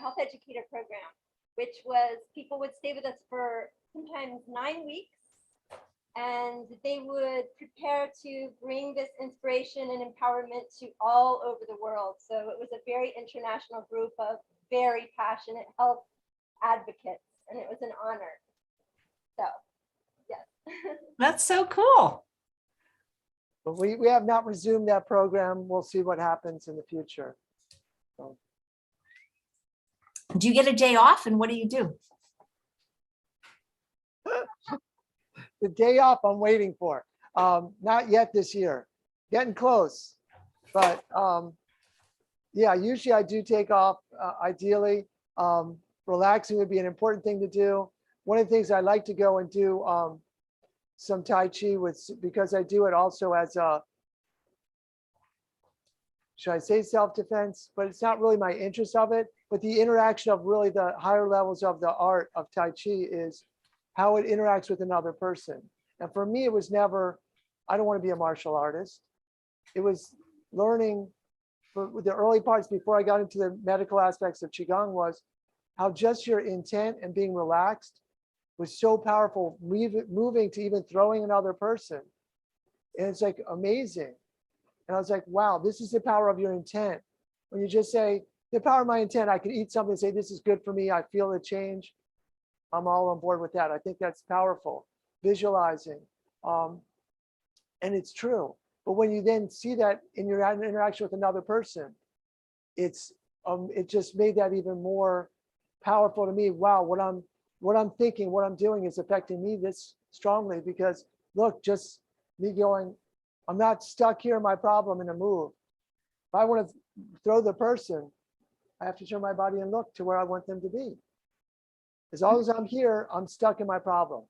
health educator program, which was people would stay with us for sometimes 9 weeks, and they would prepare to bring this inspiration and empowerment to all over the world. So it was a very international group of very passionate health advocates, and it was an honor. So, yes. That's so cool. But we have not resumed that program. We'll see what happens in the future. So. Do you get a day off, and what do you do? The day off I'm waiting for. Not yet this year. Getting close. But yeah, usually I do take off. Ideally, relaxing would be an important thing to do. One of the things I like to go and do some Tai Chi because I do it also as a, should I say self-defense? But it's not really my interest of it. But the interaction of really the higher levels of the art of Tai Chi is how it interacts with another person. And for me, it was never, I don't want to be a martial artist. It was learning for the early parts before I got into the medical aspects of Qigong was how just your intent and being relaxed was so powerful, moving to even throwing another person. And it's like amazing. And I was like, wow, this is the power of your intent. When you just say, the power of my intent, I can eat something and say, this is good for me. I feel the change. I'm all on board with that. I think that's powerful. Visualizing. And it's true. But when you then see that in your interaction with another person, it just made that even more powerful to me. Wow, what I'm thinking, what I'm doing is affecting me this strongly because look, just me going, I'm not stuck here in my problem in a move. If I want to throw the person, I have to turn my body and look to where I want them to be. As long as I'm here, I'm stuck in my problem.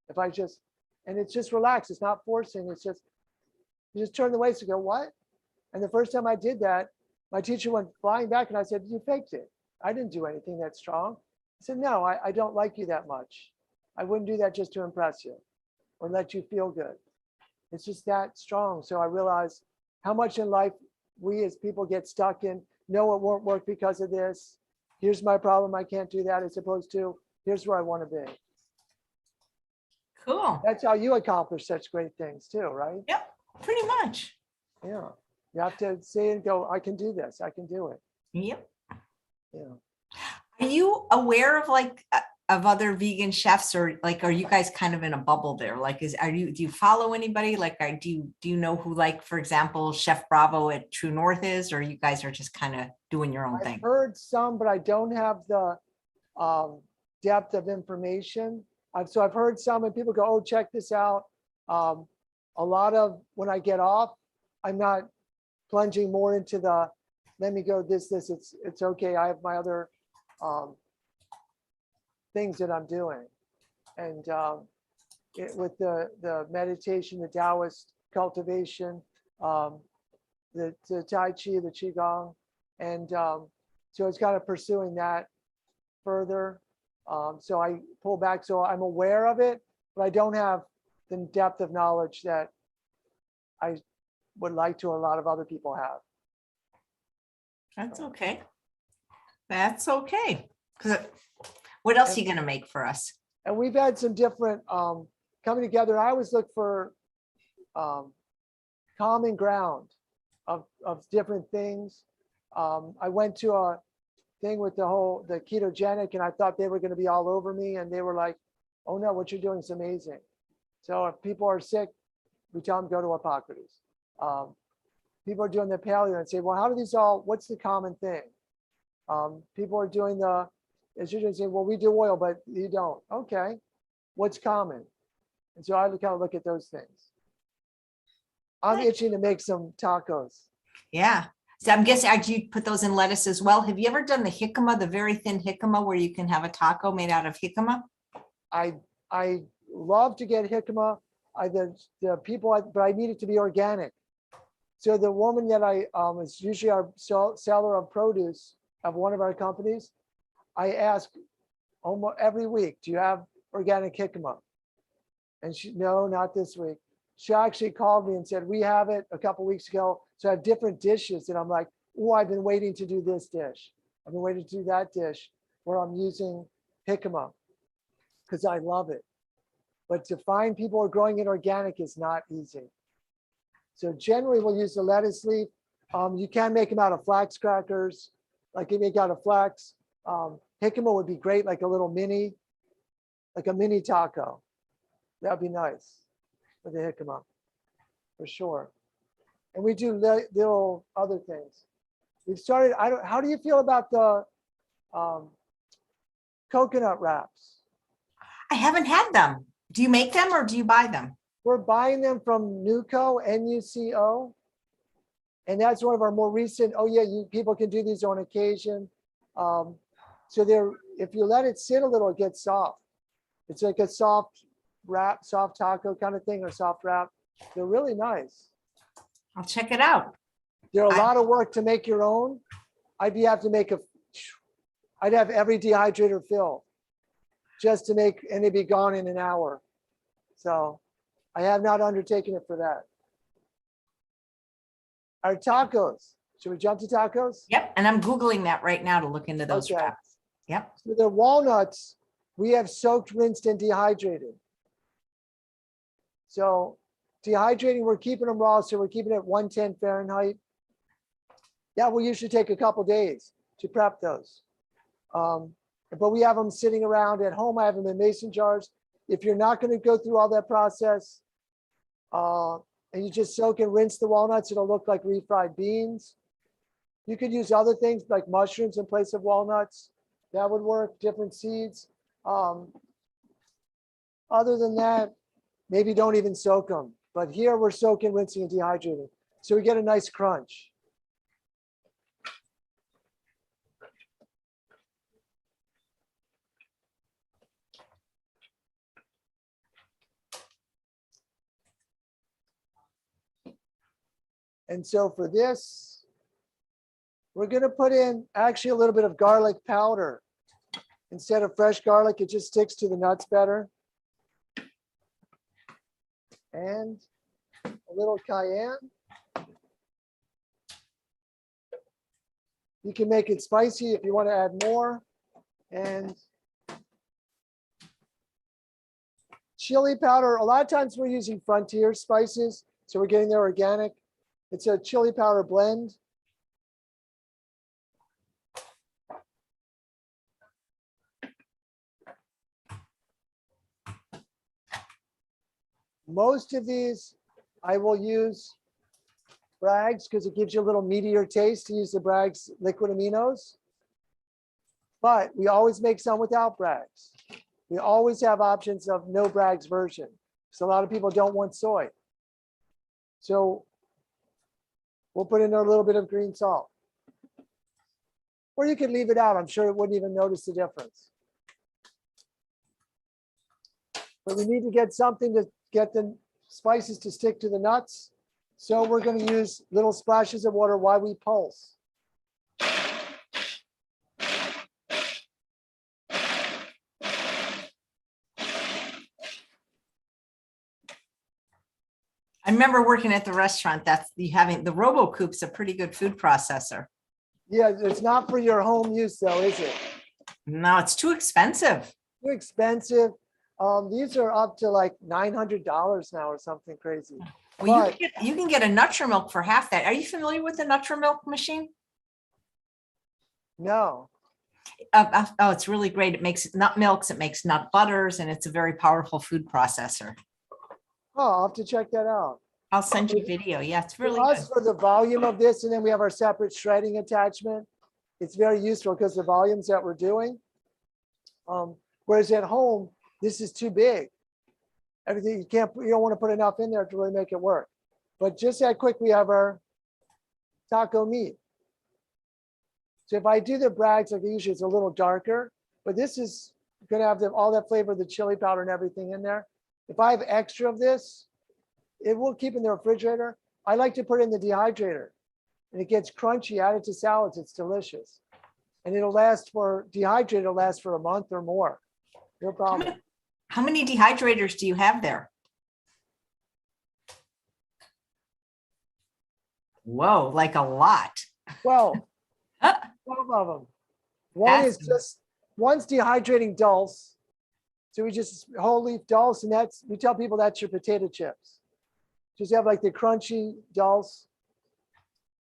If I just, and it's just relaxed, it's not forcing, it's just, you just turn the waist and go, what? And the first time I did that, my teacher went flying back and I said, you faked it. I didn't do anything that strong. I said, no, I don't like you that much. I wouldn't do that just to impress you. or let you feel good. It's just that strong. So I realized how much in life we as people get stuck in, no, it won't work because of this. Here's my problem. I can't do that, as opposed to here's where I want to be. Cool. That's how you accomplish such great things too, right? Yep, pretty much. Yeah. You have to say and go, I can do this. I can do it. Yep. Yeah. Are you aware of like of other vegan chefs, or like are you guys kind of in a bubble there? Like do you follow anybody? Like do you know who, like, for example, Chef Bravo at True North is, or you guys are just kind of doing your own I've thing? heard some, but I don't have the depth of information. So I've heard some and people go, oh, check this out. A lot of when I get off, I'm not plunging more into the, let me go this, it's okay. I have my other things that I'm doing. And with the meditation, the Taoist cultivation, the Tai Chi, the Qigong. And so it's kind of pursuing that further. So I pull back. So I'm aware of it, but I don't have the depth of knowledge that I would like to, a lot of other people have. That's okay. That's okay. Because what else are you gonna make for us? And we've had some different coming together. I always look for common ground of different things. I went to a thing with the ketogenic, and I thought they were going to be all over me, and they were like, oh no, what you're doing is amazing. So if people are sick, we tell them go to Hippocrates. People are doing the paleo and say, well, how do these all, what's the common thing? People are doing as you're saying, well, we do oil, but you don't. Okay, what's common? And so I kind of look at those things. I'm itching to make some tacos. Yeah. So I'm guessing, do you put those in lettuce as well? Have you ever done the jicama, the very thin jicama, where you can have a taco made out of jicama? I love to get jicama. The people, but I need it to be organic. So the woman that is usually our seller of produce of one of our companies, I ask almost every week, do you have organic jicama? And she, no, not this week. She actually called me and said, we have it a couple of weeks ago. So I have different dishes. And I'm like, oh, I've been waiting to do this dish. I've been waiting to do that dish where I'm using jicama because I love it. But to find people who are growing it organic is not easy. So generally we'll use the lettuce leaf. You can make them out of flax crackers, like you make out of flax. Jicama would be great, like a mini taco. That'd be nice with the jicama, for sure. And we do little other things. We've started, how do you feel about the coconut wraps? I haven't had them. Do you make them or do you buy them? We're buying them from Nuco, N-U-C-O. And that's one of our more recent, oh yeah, people can do these on occasion. So if you let it sit a little, it gets soft. It's like a soft wrap, soft taco kind of thing, or soft wrap. They're really nice. I'll check it out. They're a lot of work to make your own. I'd have every dehydrator filled just to make, and it'd be gone in an hour. So I have not undertaken it for that. Our tacos. Should we jump to tacos? Yep. And I'm Googling that right now to look into those Okay. wraps. Yep. So the walnuts, we have soaked, rinsed, and dehydrated. So dehydrating, we're keeping them raw, so we're keeping it at 110 Fahrenheit. That will usually take a couple days to prep those. But we have them sitting around at home. I have them in mason jars. If you're not going to go through all that process, and you just soak and rinse the walnuts, it'll look like refried beans. You could use other things like mushrooms in place of walnuts. That would work, different seeds. Other than that, maybe don't even soak them. But here we're soaking, rinsing, and dehydrating. So we get a nice crunch. And so for this, we're going to put in actually a little bit of garlic powder. Instead of fresh garlic, it just sticks to the nuts better. and a little cayenne. You can make it spicy if you want to add more. And chili powder, a lot of times we're using Frontier spices, so we're getting their organic. It's a chili powder blend. Most of these I will use Bragg's because it gives you a little meatier taste to use the Bragg's liquid aminos. But we always make some without Bragg's. We always have options of no Bragg's version. So a lot of people don't want soy. So we'll put in a little bit of green salt. Or you could leave it out. I'm sure it wouldn't even notice the difference. But we need to get something to get the spices to stick to the nuts. So we're going to use little splashes of water while we pulse. I remember working at the restaurant. That's having the RoboCoop's a pretty good food processor. Yeah, it's not for your home use though, is it? No, it's too expensive. Too expensive. These are up to like $900 now or something crazy. Well, you can get a Nutrimilk for half that. Are you familiar with the Nutrimilk machine? No. Oh, it's really great. It makes nut milks, it makes nut butters, and it's a very powerful food processor. Oh, I'll have to check that out. I'll send you a video. Yeah, it's really For good. us, for the volume of this, and then we have our separate shredding attachment. It's very useful because the volumes that we're doing. Whereas at home, this is too big. Everything you don't want to put enough in there to really make it work. But just that quick, we have our taco meat. So if I do the Bragg's, like usually it's a little darker, but this is going to have all that flavor of the chili powder and everything in there. If I have extra of this, it will keep in the refrigerator. I like to put it in the dehydrator and it gets crunchy, add it to salads. It's delicious. And it'll last dehydrated, it'll last for a month or more. No problem. How many dehydrators do you have there? Whoa, like a lot. 12. 12 of them. One's dehydrating dulse. So we just whole leaf dulse, and we tell people that's your potato chips. Just have like the crunchy dulse.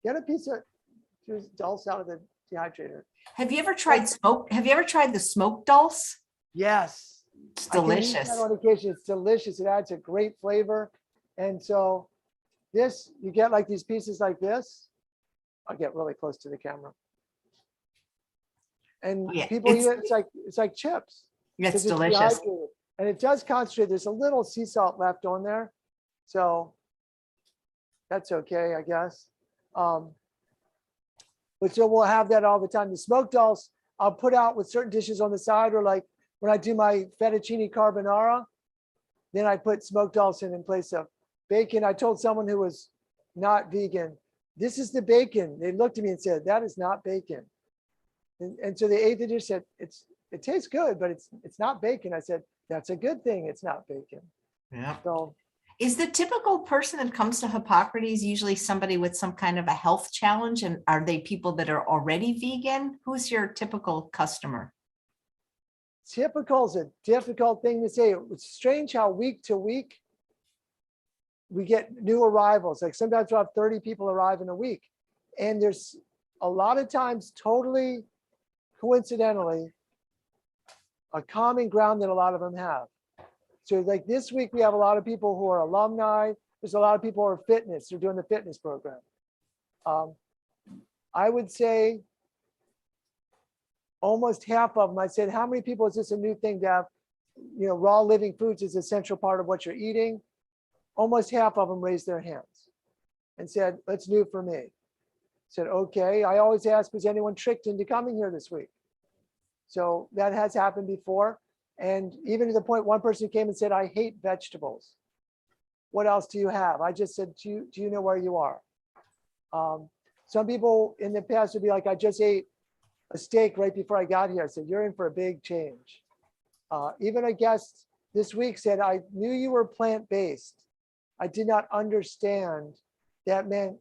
Get a piece of dulse out of the dehydrator. Have you ever tried the smoked dulse? Yes. It's delicious. On occasion, it's delicious. It adds a great flavor. And so this, you get like these pieces like this. I'll get really close to the camera. And people eat it, it's like chips. It's delicious. And it does concentrate. There's a little sea salt left on there. So that's okay, I guess. But so we'll have that all the time. The smoked dulse, I'll put out with certain dishes on the side, or like when I do my fettuccine carbonara, then I put smoked dulse in place of bacon. I told someone who was not vegan, this is the bacon. They looked at me and said, that is not bacon. And so they ate the dish, said, it tastes good, but it's not bacon. I said, that's a good thing. It's not bacon. Yeah. So is the typical person that comes to Hippocrates usually somebody with some kind of a health challenge? And are they people that are already vegan? Who's your typical customer? Typical is a difficult thing to say. It's strange how week to week we get new arrivals. Like sometimes we'll have 30 people arrive in a week. And there's a lot of times totally coincidentally a common ground that a lot of them have. So like this week, we have a lot of people who are alumni. There's a lot of people who are fitness. They're doing the fitness program. I would say almost half of them. I said, how many people is this a new thing to have? Raw living foods is a central part of what you're eating. Almost half of them raised their hands and said, that's new for me. I said, okay. I always ask, was anyone tricked into coming here this week? So that has happened before. And even to the point, one person came and said, I hate vegetables. What else do you have? I just said, do you know where you are? Some people in the past would be like, I just ate a steak right before I got here. I said, you're in for a big change. Even a guest this week said, I knew you were plant-based, I did not understand that meant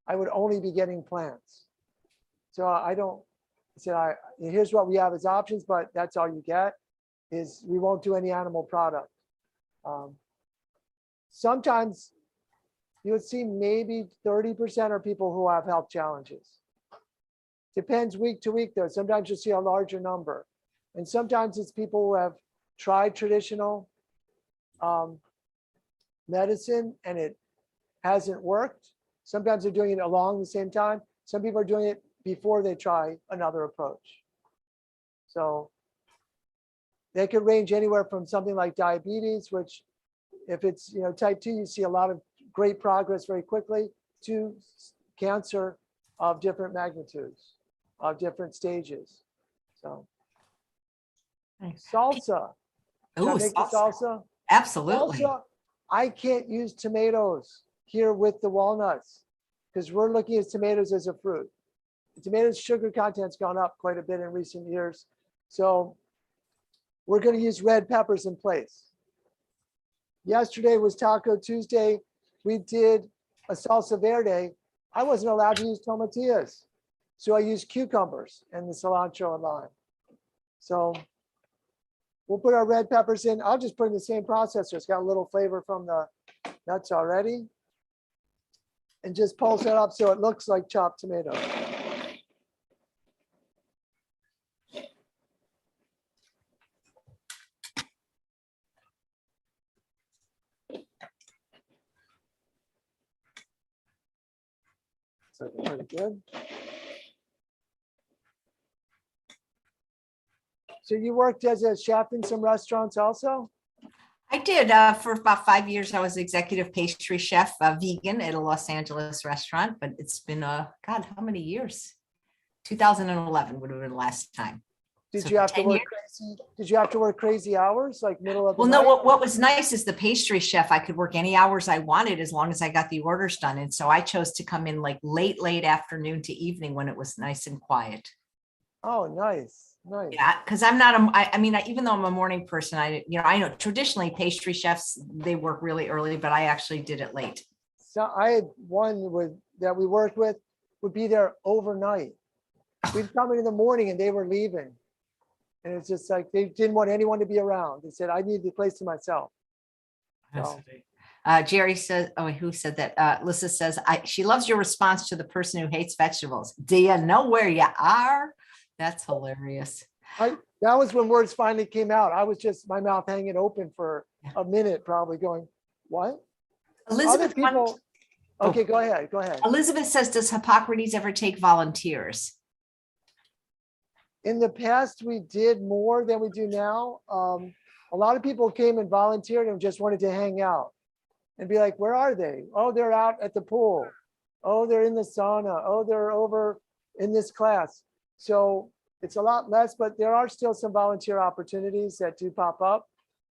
I would only be getting plants. So I said, here's what we have as options, but that's all you get, is we won't do any animal product. Sometimes you would see maybe 30% are people who have health challenges. Depends week to week though. Sometimes you see a larger number. And sometimes it's people who have tried traditional medicine and it hasn't worked. Sometimes they're doing it along the same time. Some people are doing it before they try another approach. So they could range anywhere from something like diabetes, which if it's type 2, you see a lot of great progress very quickly, to cancer of different magnitudes, of different stages. So salsa. Should I Oh, make the salsa? Absolutely. Salsa, I can't use tomatoes here with the walnuts because we're looking at tomatoes as a fruit. The tomatoes sugar content's gone up quite a bit in recent years. So we're going to use red peppers in place. Yesterday was Taco Tuesday. We did a salsa verde. I wasn't allowed to use tomatillas. So I used cucumbers and the cilantro and lime. So we'll put our red peppers in. I'll just put in the same processor. It's got a little flavor from the nuts already. And just pulse it up so it looks like chopped tomatoes. So pretty good. So you worked as a chef in some restaurants also? I did for about 5 years. I was executive pastry chef, vegan at a Los Angeles restaurant, but it's been, God, how many years? 2011 would have been the last time. Did you have to work crazy? Did you have to work crazy hours, like middle of the night? Well, no, what was nice is the pastry chef, I could work any hours I wanted as long as I got the orders done. And so I chose to come in like late afternoon to evening when it was nice and quiet. Oh, nice. Nice. Yeah, because I'm not I mean, even though I'm a morning person, I know traditionally pastry chefs, they work really early, but I actually did it late. So I had one that we worked with would be there overnight. We'd come in the morning and they were leaving. And it's just like, they didn't want anyone to be around. They said, I need the place to myself. So. Jerry says, oh, who said that? Lisa says, she loves your response to the person who hates vegetables. Do you know where you are? That's hilarious. That was when words finally came out. I was just, my mouth hanging open for a minute, probably going, what? Elizabeth, okay, go ahead. Elizabeth says, does Hippocrates ever take volunteers? In the past, we did more than we do now. A lot of people came and volunteered and just wanted to hang out and be like, where are they? Oh, they're out at the pool. Oh, they're in the sauna. Oh, they're over in this class. So it's a lot less, but there are still some volunteer opportunities that do pop up.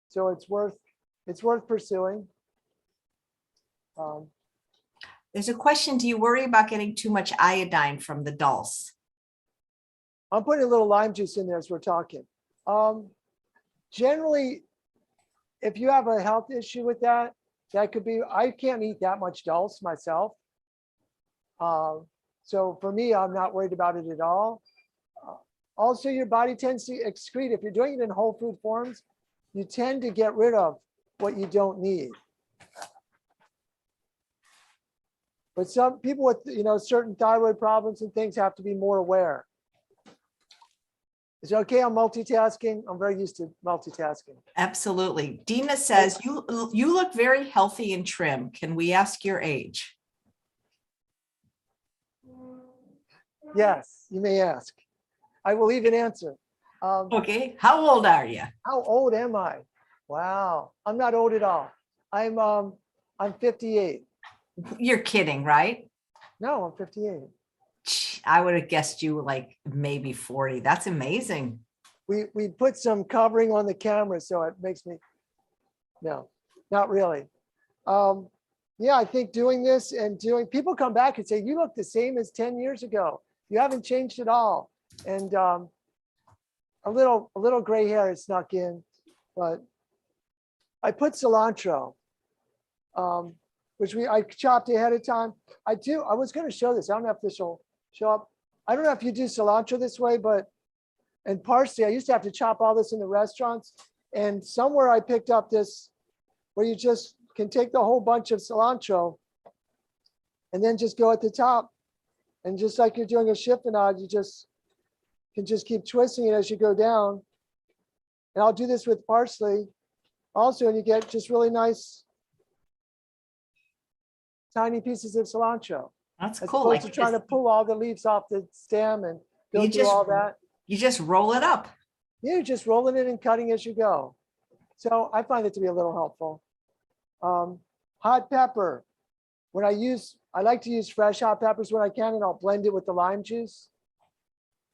So it's worth pursuing. There's a question. Do you worry about getting too much iodine from the dulse? I'm putting a little lime juice in there as we're talking. Generally, if you have a health issue with that, that could be, I can't eat that much dulse myself. So for me, I'm not worried about it at all. Also, your body tends to excrete. If you're doing it in whole food forms, you tend to get rid of what you don't need. But some people with certain thyroid problems and things have to be more aware. Is it okay? I'm multitasking. I'm very used to multitasking. Absolutely. Dina says, you look very healthy and trim. Can we ask your age? Yes, you may ask. I will even answer. Okay. How old are you? How old am I? Wow. I'm not old at all. I'm 58. You're kidding, right? No, I'm 58. I would have guessed you were like maybe 40. That's amazing. We put some covering on the camera, so it makes me, no, not really. Yeah, I think doing this and people come back and say, you look the same as 10 years ago. You haven't changed at all. And a little gray hair has snuck in, but I put cilantro. which I chopped ahead of time. I was going to show this. I don't know if this will show up. I don't know if you do cilantro this way, and parsley, I used to have to chop all this in the restaurants. And somewhere I picked up this where you just can take the whole bunch of cilantro and then just go at the top. And just like you're doing a chiffonade, you can just keep twisting it as you go down. And I'll do this with parsley also, and you get just really nice tiny pieces of cilantro. That's As cool. opposed to trying to pull all the leaves off the stem and go through all that. You just roll it up. You're just rolling it and cutting as you go. So I find it to be a little helpful. Hot pepper. I like to use fresh hot peppers when I can, and I'll blend it with the lime juice.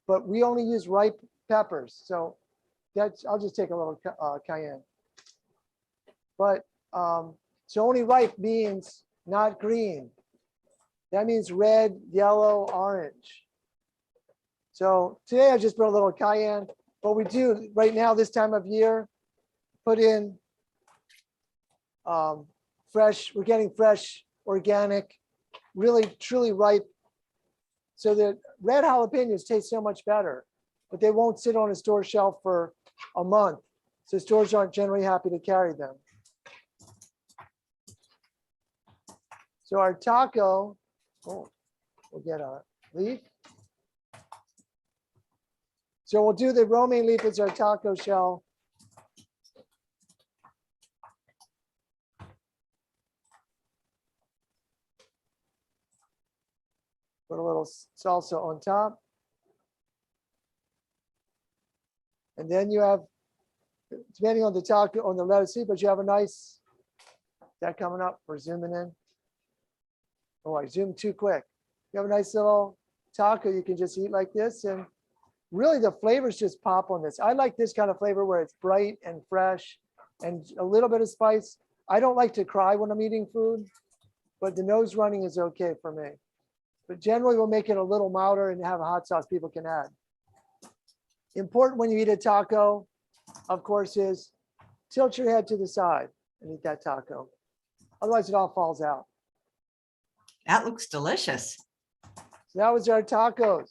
But we only use ripe peppers. So I'll just take a little cayenne. But so only ripe means not green. That means red, yellow, orange. So today I just put a little cayenne. What we do right now, this time of year, put in fresh, we're getting fresh, organic, really, truly ripe. So the red jalapenos taste so much better, but they won't sit on a store shelf for a month. So stores aren't generally happy to carry them. So our taco, we'll get a leaf. So we'll do the romaine leaf as our taco shell. Put a little salsa on top. And then you have, depending on the taco, on the lettuce leaf, but you have a nice, that coming up, we're zooming in. Oh, I zoomed too quick. You have a nice little taco you can just eat like this, and really the flavors just pop on this. I like this kind of flavor where it's bright and fresh and a little bit of spice. I don't like to cry when I'm eating food, but the nose running is okay for me. But generally we'll make it a little milder and have a hot sauce people can add. Important when you eat a taco, of course, is tilt your head to the side and eat that taco. Otherwise it all falls out. That looks delicious. So that was our tacos.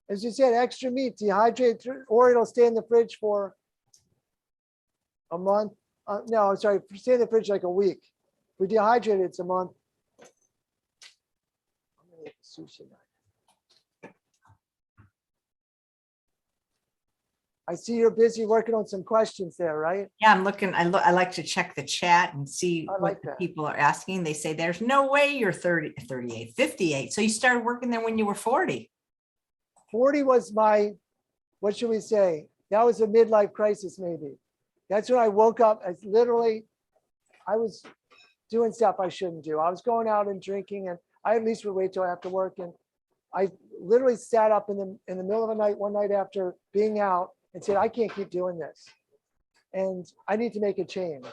As you said, extra meat, dehydrate, or it'll stay in the fridge for a month. No, I'm sorry, stay in the fridge like a week. If we dehydrate it, it's a month. I'm gonna get the sushi knife. I see you're busy working on some questions there, right? Yeah, I'm looking. I like to check the chat and see I what like the that. people are asking. They say there's no way you're 30, 38, 58. So you started working there when you were 40. 40 was my, what should we say? That was a midlife crisis, maybe. That's when I woke up. I was doing stuff I shouldn't do. I was going out and drinking, and I at least would wait till after work. And I literally sat up in the middle of the night, one night after being out, and said, I can't keep doing this. And I need to make a change.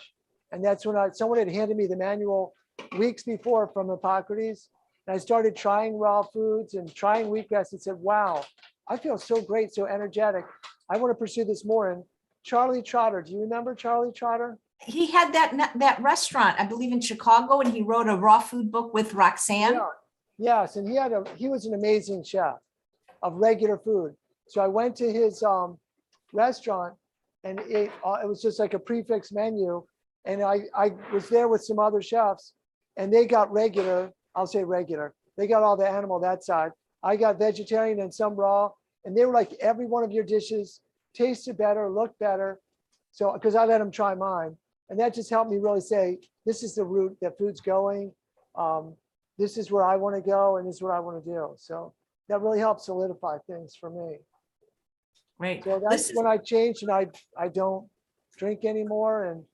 And that's when someone had handed me the manual weeks before from Hippocrates. And I started trying raw foods and trying wheatgrass and said, wow, I feel so great, so energetic. I want to pursue this more. And Charlie Trotter, do you remember Charlie Trotter? He had that restaurant, I believe, in Chicago, and he wrote a raw food book with Roxanne. Yeah. Yes, and he was an amazing chef of regular food. So I went to his restaurant, and it was just like a prefix menu. And I was there with some other chefs, and they got regular. I'll say regular. They got all the animal that side. I got vegetarian and some raw, and they were like, every one of your dishes tasted better, looked better. So because I let them try mine, and that just helped me really say, this is the route that food's going. This is where I want to go, and this is what I want to do. So that really helped solidify things for me. Right. So that's when I changed, and I don't drink anymore, and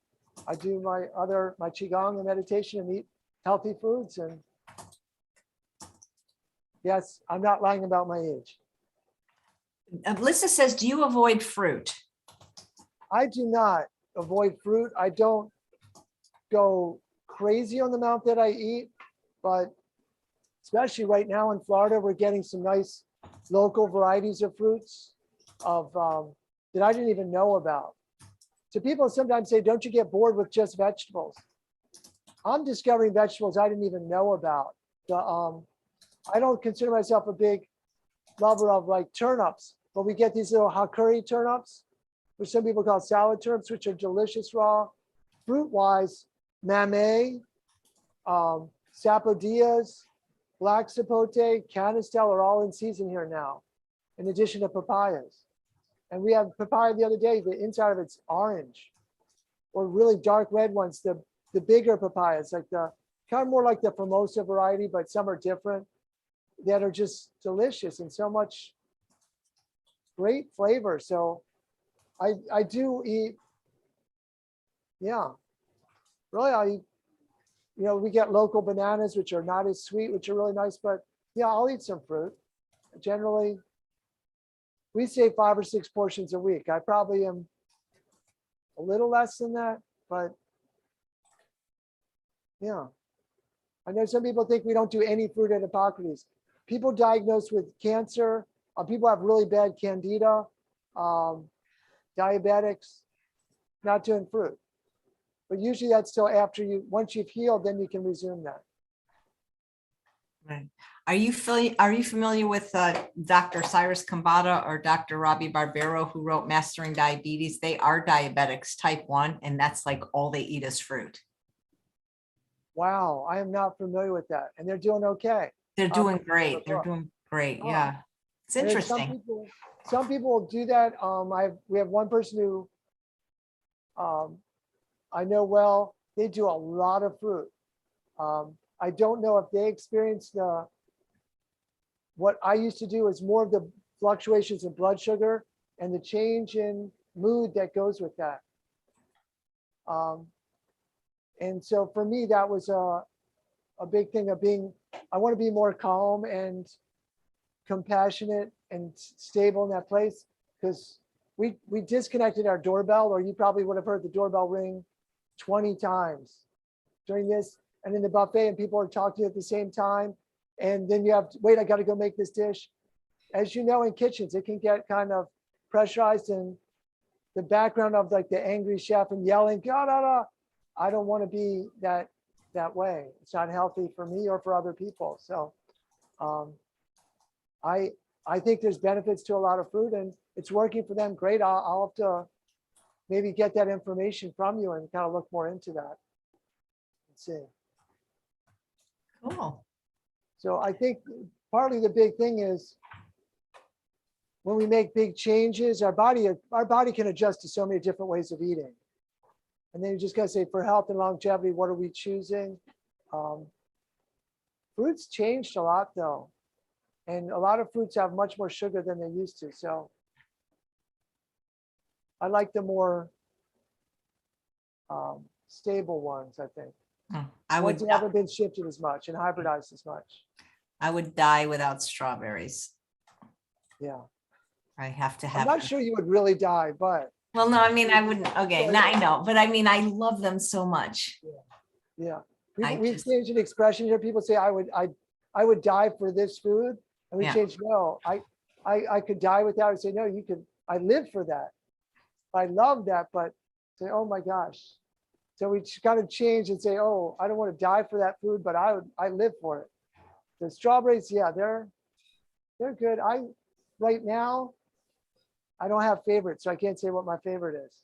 I do my Qigong and meditation and eat healthy foods. And yes, I'm not lying about my age. Lisa says, do you avoid fruit? I do not avoid fruit. I don't go crazy on the amount that I eat, but especially right now in Florida, we're getting some nice local varieties of fruits that I didn't even know about. So people sometimes say, don't you get bored with just vegetables? I'm discovering vegetables I didn't even know about. I don't consider myself a big lover of like turnips, but we get these little hakuri turnips, which some people call salad turnips, which are delicious raw. Fruit-wise, mamey, sapodillas, black sapote, canistel are all in season here now, in addition to papayas. And we have papaya the other day, the inside of it's orange, or really dark red ones, the bigger papayas, like the kind of more like the Formosa variety, but some are different, that are just delicious and so much great flavor. So I do eat, yeah, really I eat, you know, we get local bananas, which are not as sweet, which are really nice, but yeah, I'll eat some fruit. Generally, we say 5 or 6 portions a week. I probably am a little less than that, but yeah. I know some people think we don't do any fruit at Hippocrates. People diagnosed with cancer, people have really bad candida, diabetics, not doing fruit. But usually that's still after once you've healed, then you can resume that. Right. Are you familiar with Dr. Cyrus Kambata or Dr. Robbie Barbero, who wrote Mastering Diabetes? They are diabetics type 1, and that's like all they eat is fruit. Wow, I am not familiar with that. And they're doing okay. They're doing great. They're doing great. Yeah. It's interesting. Some people will do that. We have one person who I know well, they do a lot of fruit. I don't know if they experience what I used to do is more of the fluctuations in blood sugar and the change in mood that goes with that. And so for me, that was a big thing of I want to be more calm and compassionate and stable in that place, because we disconnected our doorbell, or you probably would have heard the doorbell ring 20 times during this, and in the buffet, and people are talking to you at the same time. And then you have to wait, I got to go make this dish. As you know, in kitchens, it can get kind of pressurized, in the background of like the angry chef and yelling, "God, I don't want to be that way. It's not healthy for me or for other people." So I think there's benefits to a lot of fruit, and it's working for them. Great. I'll have to maybe get that information from you and kind of look more into that. Let's see. Cool. So I think partly the big thing is when we make big changes, our body can adjust to so many different ways of eating. And then you just got to say, for health and longevity, what are we choosing? Fruits changed a lot though. And a lot of fruits have much more sugar than they used to. So I like the more stable ones, I think. Ones that haven't been shifted as much and hybridized as much. I would die without strawberries. Yeah. I have to have I'm not sure you would really die, but. Well, no, I mean, I wouldn't. Okay, now I know, but I mean, I love them so much. Yeah. We exchanged an expression here. People say, I would die for this food. And we changed, no, I could die without it. Say, no, you could, I live for that. I love that, but say, oh my gosh. So we kind of change and say, oh, I don't want to die for that food, but I live for it. The strawberries, yeah, they're good. Right now, I don't have favorites, so I can't say what my favorite is.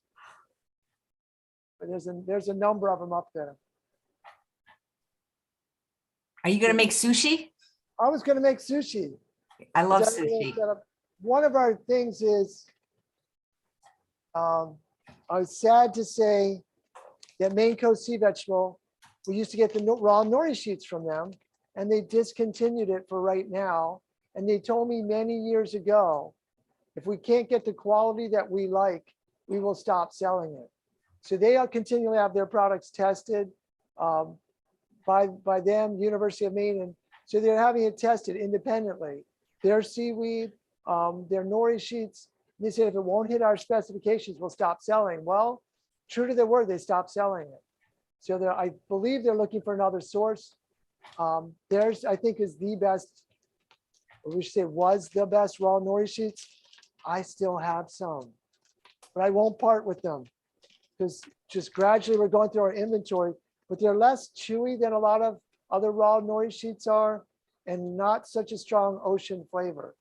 But there's a number of them up there. Are you going to make sushi? I was going to make sushi. I love sushi. One of our things is, I was sad to say that Maine Coast Sea Vegetable, we used to get the raw nori sheets from them, and they discontinued it for right now. And they told me many years ago, if we can't get the quality that we like, we will stop selling it. So they continually have their products tested by them, University of Maine. And so they're having it tested independently. Their seaweed, their nori sheets, they said if it won't hit our specifications, we'll stop selling. Well, true to their word, they stopped selling it. So I believe they're looking for another source. Theirs, I think, is the best, or we should say was the best raw nori sheets. I still have some, but I won't part with them. because just gradually we're going through our inventory, but they're less chewy than a lot of other raw nori sheets are, and not such a strong ocean flavor.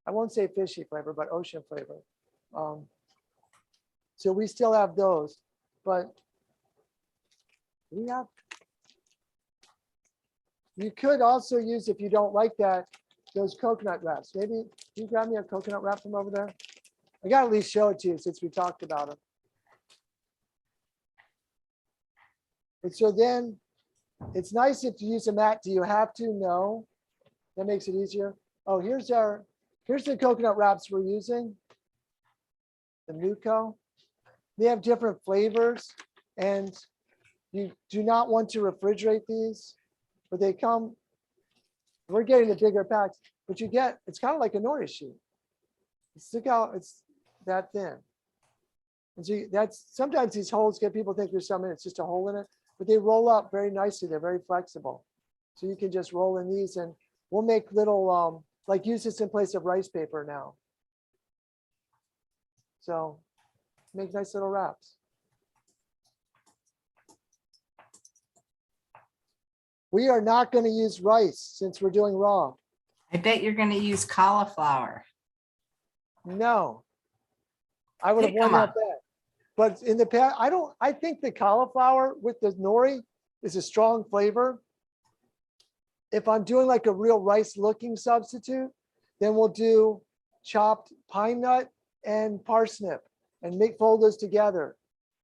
I won't say fishy flavor, but ocean flavor. So we still have those, but you could also use, if you don't like that, those coconut wraps. Maybe can you grab me a coconut wrap from over there? I got to at least show it to you since we talked about them. And so then it's nice if you use a mat. Do you have to? No. That makes it easier. Oh, here's the coconut wraps we're using. The Nuco. They have different flavors, and you do not want to refrigerate these, but they come, we're getting the bigger packs, but it's kind of like a nori sheet. Look how it's that thin. And so sometimes these holes people think there's something, it's just a hole in it, but they roll up very nicely. They're very flexible. So you can just roll in these, and we'll make little, like use this in place of rice paper now. So make nice little wraps. We are not going to use rice since we're doing raw. I bet you're going to use cauliflower. No, I would have Pick won 'em that up. bet. But in the past, I think the cauliflower with the nori is a strong flavor. If I'm doing like a real rice looking substitute, then we'll do chopped pine nut and parsnip and fold those together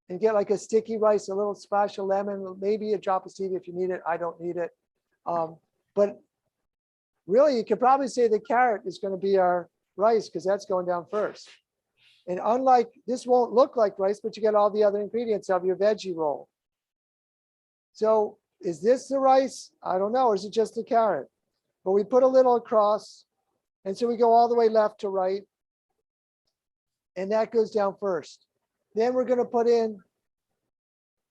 and get like a sticky rice, a little splash of lemon, maybe a drop of stevia if you need it. I don't need it. But really, you could probably say the carrot is going to be our rice because that's going down first. And unlike, this won't look like rice, but you get all the other ingredients of your veggie roll. So is this the rice? I don't know. Or is it just the carrot? But we put a little across. And so we go all the way left to right. And that goes down first. Then we're going to put in,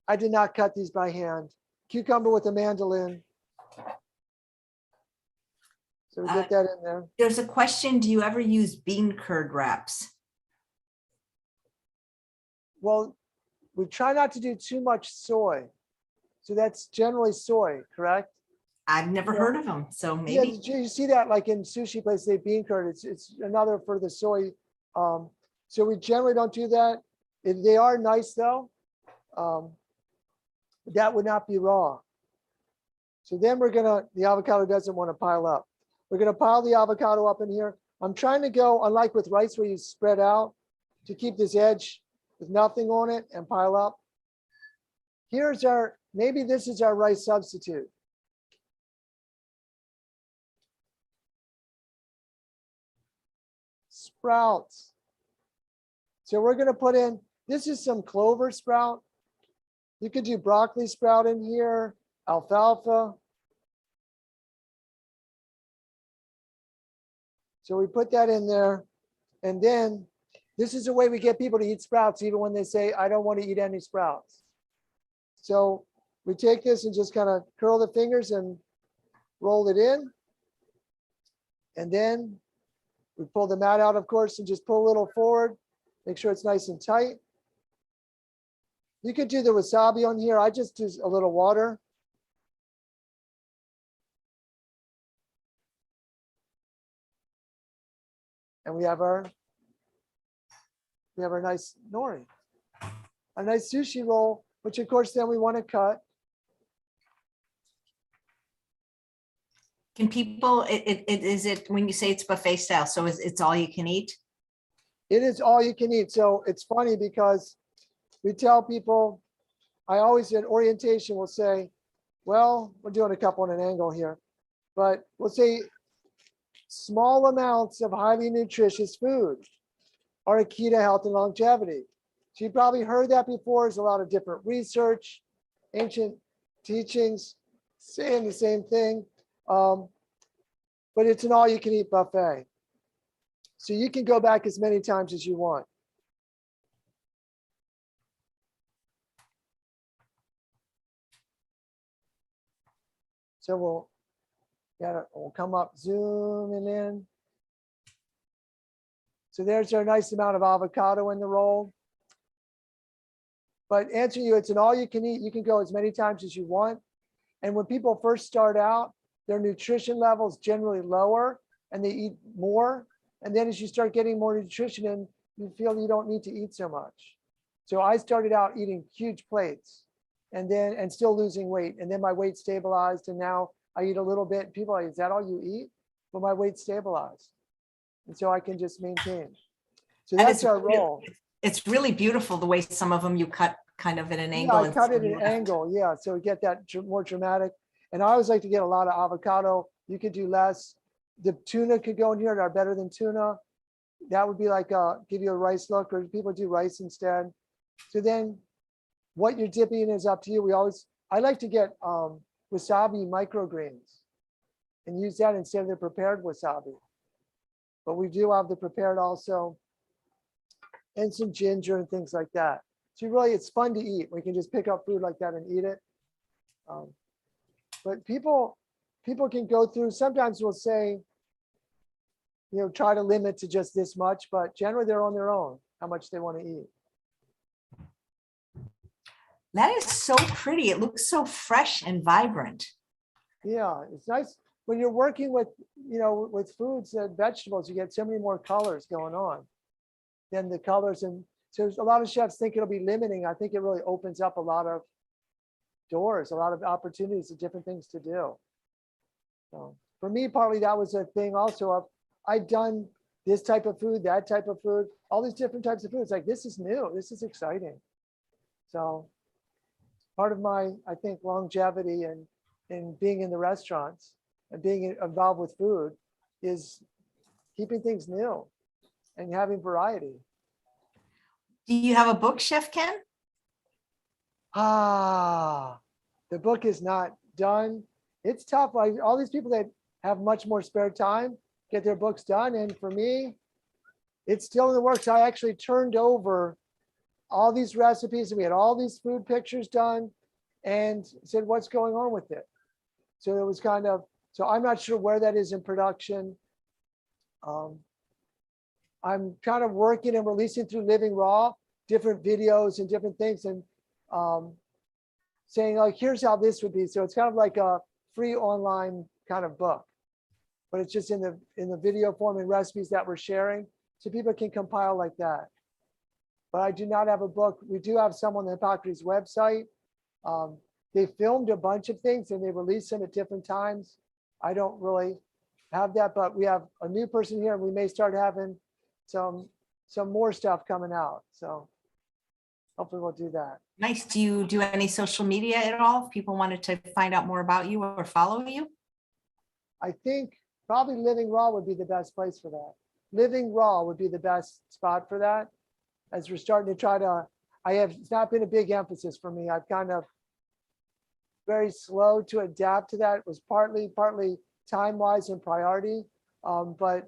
I did not cut these by hand, cucumber with a mandolin. So we get that in there. There's a question. Do you ever use bean curd wraps? Well, we try not to do too much soy. So that's generally soy, correct? I've never heard of them, so maybe. Yeah, you see that like in sushi places, they bean curd. It's another for the soy. So we generally don't do that. They are nice though. That would not be raw. So then the avocado doesn't want to pile up. We're gonna pile the avocado up in here. I'm trying to go, unlike with rice where you spread out, to keep this edge with nothing on it and pile up. Maybe this is our rice substitute. Sprouts. So we're going to put in, this is some clover sprout. You could do broccoli sprout in here, alfalfa. So we put that in there. And then this is a way we get people to eat sprouts, even when they say, I don't want to eat any sprouts. So we take this and just kind of curl the fingers and roll it in. And then we pull the mat out, of course, and just pull a little forward. Make sure it's nice and tight. You could do the wasabi on here. I just do a little water. And we have our nice nori, a nice sushi roll, which of course then we want to cut. Can people, is it when you say it's buffet style, so it's all you can eat? It is all you can eat. So it's funny because we tell people, I always in orientation will say, well, we're doing a couple on an angle here, but we'll say small amounts of highly nutritious food are a key to health and longevity. So you probably heard that before. There's a lot of different research, ancient teachings saying the same thing. But it's an all-you-can-eat buffet. So you can go back as many times as you want. So we'll come up, zooming in. So there's our nice amount of avocado in the roll. But answering you, it's an all you can eat. You can go as many times as you want. And when people first start out, their nutrition level is generally lower and they eat more. And then as you start getting more nutrition in, you feel you don't need to eat so much. So I started out eating huge plates and still losing weight. And then my weight stabilized. And now I eat a little bit. People are like, is that all you eat? But my weight stabilized. And so I can just maintain. So that's our role. It's really beautiful the way some of them you cut kind of at an angle. I cut it at an angle, yeah. So we get that more dramatic. And I always like to get a lot of avocado. You could do less. The tuna could go in here that are better than tuna. That would be like give you a rice look, or people do rice instead. So then what you're dipping in is up to you. I like to get wasabi microgreens and use that instead of the prepared wasabi. But we do have the prepared also, and some ginger and things like that. So really, it's fun to eat. We can just pick up food like that and eat it. But people can go through, sometimes we'll say, try to limit to just this much, but generally they're on their own, how much they want to eat. That is so pretty. It looks so fresh and vibrant. Yeah, it's nice. When you're working with, with foods and vegetables, you get so many more colors going on than the colors. And so a lot of chefs think it'll be limiting. I think it really opens up a lot of doors, a lot of opportunities and different things to do. So for me, partly that was a thing also of, I'd done this type of food, that type of food, all these different types of foods. Like, this is new, this is exciting. So part of my, I think, longevity and being in the restaurants and being involved with food is keeping things new and having variety. Do you have a book, Chef Ken? The book is not done. It's tough. Like, all these people that have much more spare time get their books done. And for me, it's still in the works. I actually turned over all these recipes and we had all these food pictures done and said, what's going on with it? So it was kind of, so I'm not sure where that is in production. I'm kind of working and releasing through Living Raw, different videos and different things, and saying, like, here's how this would be. So it's kind of like a free online kind of book, but it's just in the video form and recipes that we're sharing, so people can compile like that. But I do not have a book. We do have some on the Hippocrates website. They filmed a bunch of things and they release them at different times. I don't really have that, but we have a new person here and we may start having some more stuff coming out. So hopefully we'll do that. Nice. Do you do any social media at all? If people wanted to find out more about you or follow you? I think probably Living Raw would be the best place for that. Living Raw would be the best spot for that. As we're starting to try to, it's not been a big emphasis for me. I've kind of very slow to adapt to that. It was partly time-wise and priority, but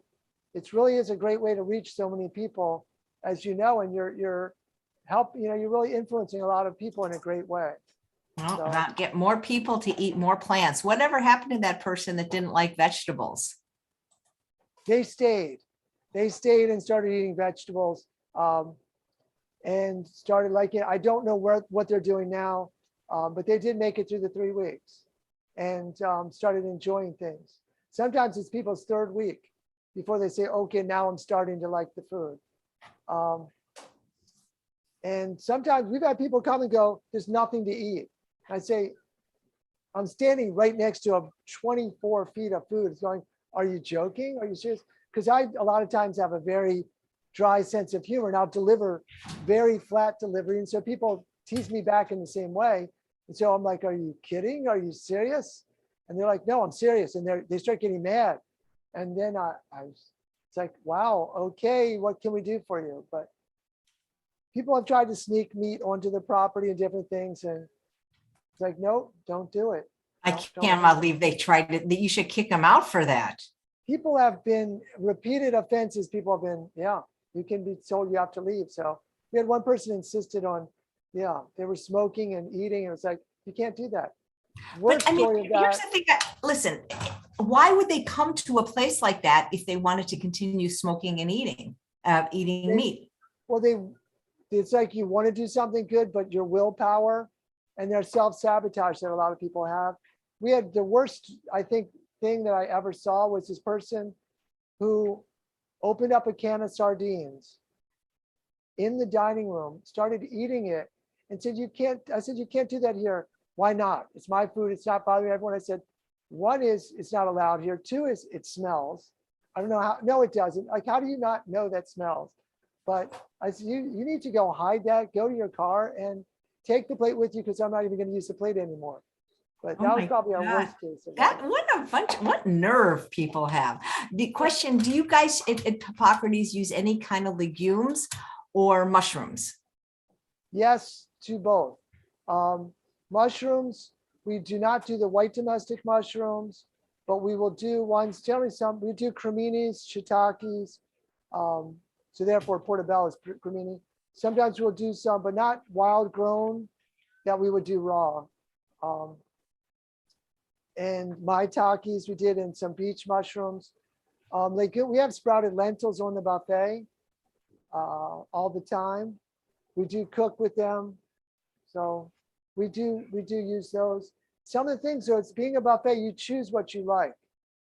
it really is a great way to reach so many people, as you know, and you're really influencing a lot of people in a great way. Well, so, get more people to eat more plants. Whatever happened to that person that didn't like vegetables? They stayed and started eating vegetables, and started liking it. I don't know what they're doing now, but they did make it through the 3 weeks and started enjoying things. Sometimes it's people's 3rd week before they say, okay, now I'm starting to like the food. And sometimes we've had people come and go, there's nothing to eat. I say, I'm standing right next to a 24 feet of food. It's going, are you joking? Are you serious? Because I, a lot of times, have a very dry sense of humor, and I'll deliver very flat delivery. And so people tease me back in the same way. And so I'm like, are you kidding? Are you serious? And they're like, no, I'm serious. And they start getting mad. And then it's like, wow, okay, what can we do for you? But people have tried to sneak meat onto the property and different things. And it's like, no, don't do it. I can't believe they tried it. You should kick them out for that. People have been repeated offenses. People have been, yeah, you can be told you have to leave. So we had one person insisted on, yeah, they were smoking and eating. And it's like, you can't do that. But I mean, here's the thing. Listen, why would they come to a place like that if they wanted to continue smoking and eating meat? Well, it's like you want to do something good, but your willpower and their self-sabotage that a lot of people have. We had the worst, I think, thing that I ever saw was this person who opened up a can of sardines in the dining room, started eating it, and said, "You can't," I said, "You can't do that here." "Why not? It's my food. It's not bothering everyone." I said, "One is, it's not allowed here. Two is, it smells. I don't know how." "No, it doesn't." Like, how do you not know that smells? But I said, you need to go hide that, go to your car and take the plate with you, because I'm not even going to use the plate anymore. But Oh that was my probably our God. worst case. That what nerve people have. The question, do you guys at Hippocrates use any kind of legumes or mushrooms? Yes, to both. Mushrooms, we do not do the white domestic mushrooms, but we will do ones, generally we do creminis, shiitakes. So therefore portobello is cremini. Sometimes we'll do some, but not wild grown, that we would do raw. And maitakes we did, and some beach mushrooms. Like we have sprouted lentils on the buffet all the time. We do cook with them. So we do use those. Some of the things, so it's being a buffet, you choose what you like.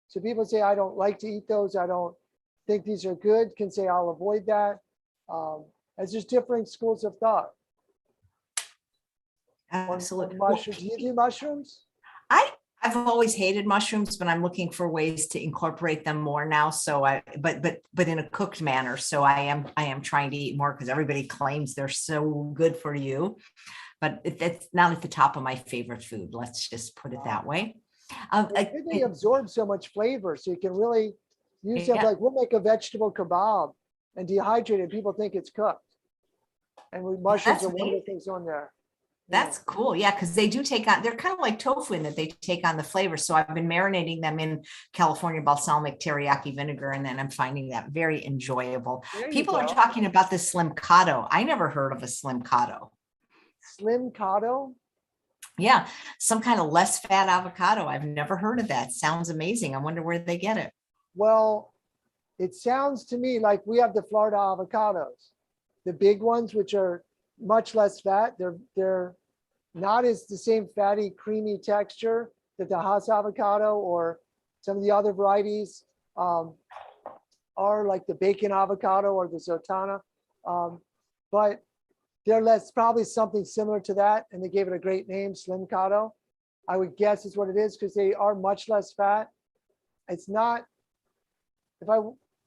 So people say, "I don't like to eat those. I don't think these are good," can say, "I'll avoid that." As there's different schools of thought. Absolutely. On mushrooms. Do you do mushrooms? I've always hated mushrooms, but I'm looking for ways to incorporate them more now. So but in a cooked manner. So I am trying to eat more, because everybody claims they're so good for you, but that's not at the top of my favorite food. Let's just put it that way. They absorb so much flavor, so you can really use them. Yeah. Like we'll make a vegetable kebab and dehydrate it. People think it's cooked, and mushrooms that's are one of the things on there. That's cool. Yeah, because they do take on, they're kind of like tofu in that they take on the flavor. So I've been marinating them in California balsamic teriyaki vinegar, and then I'm finding that very enjoyable. People are talking about the slimcato. I never heard of a slimcato. Slimcato? Yeah, some kind of less fat avocado. I've never heard of that. Sounds amazing. I wonder where they get it. Well, it sounds to me like we have the Florida avocados, the big ones, which are much less fat. They're not as the same fatty, creamy texture that the Hass avocado or some of the other varieties are, like the bacon avocado or the zotana. But they're less, probably something similar to that, and they gave it a great name, slimcato. I would guess is what it is, because they are much less fat. It's not,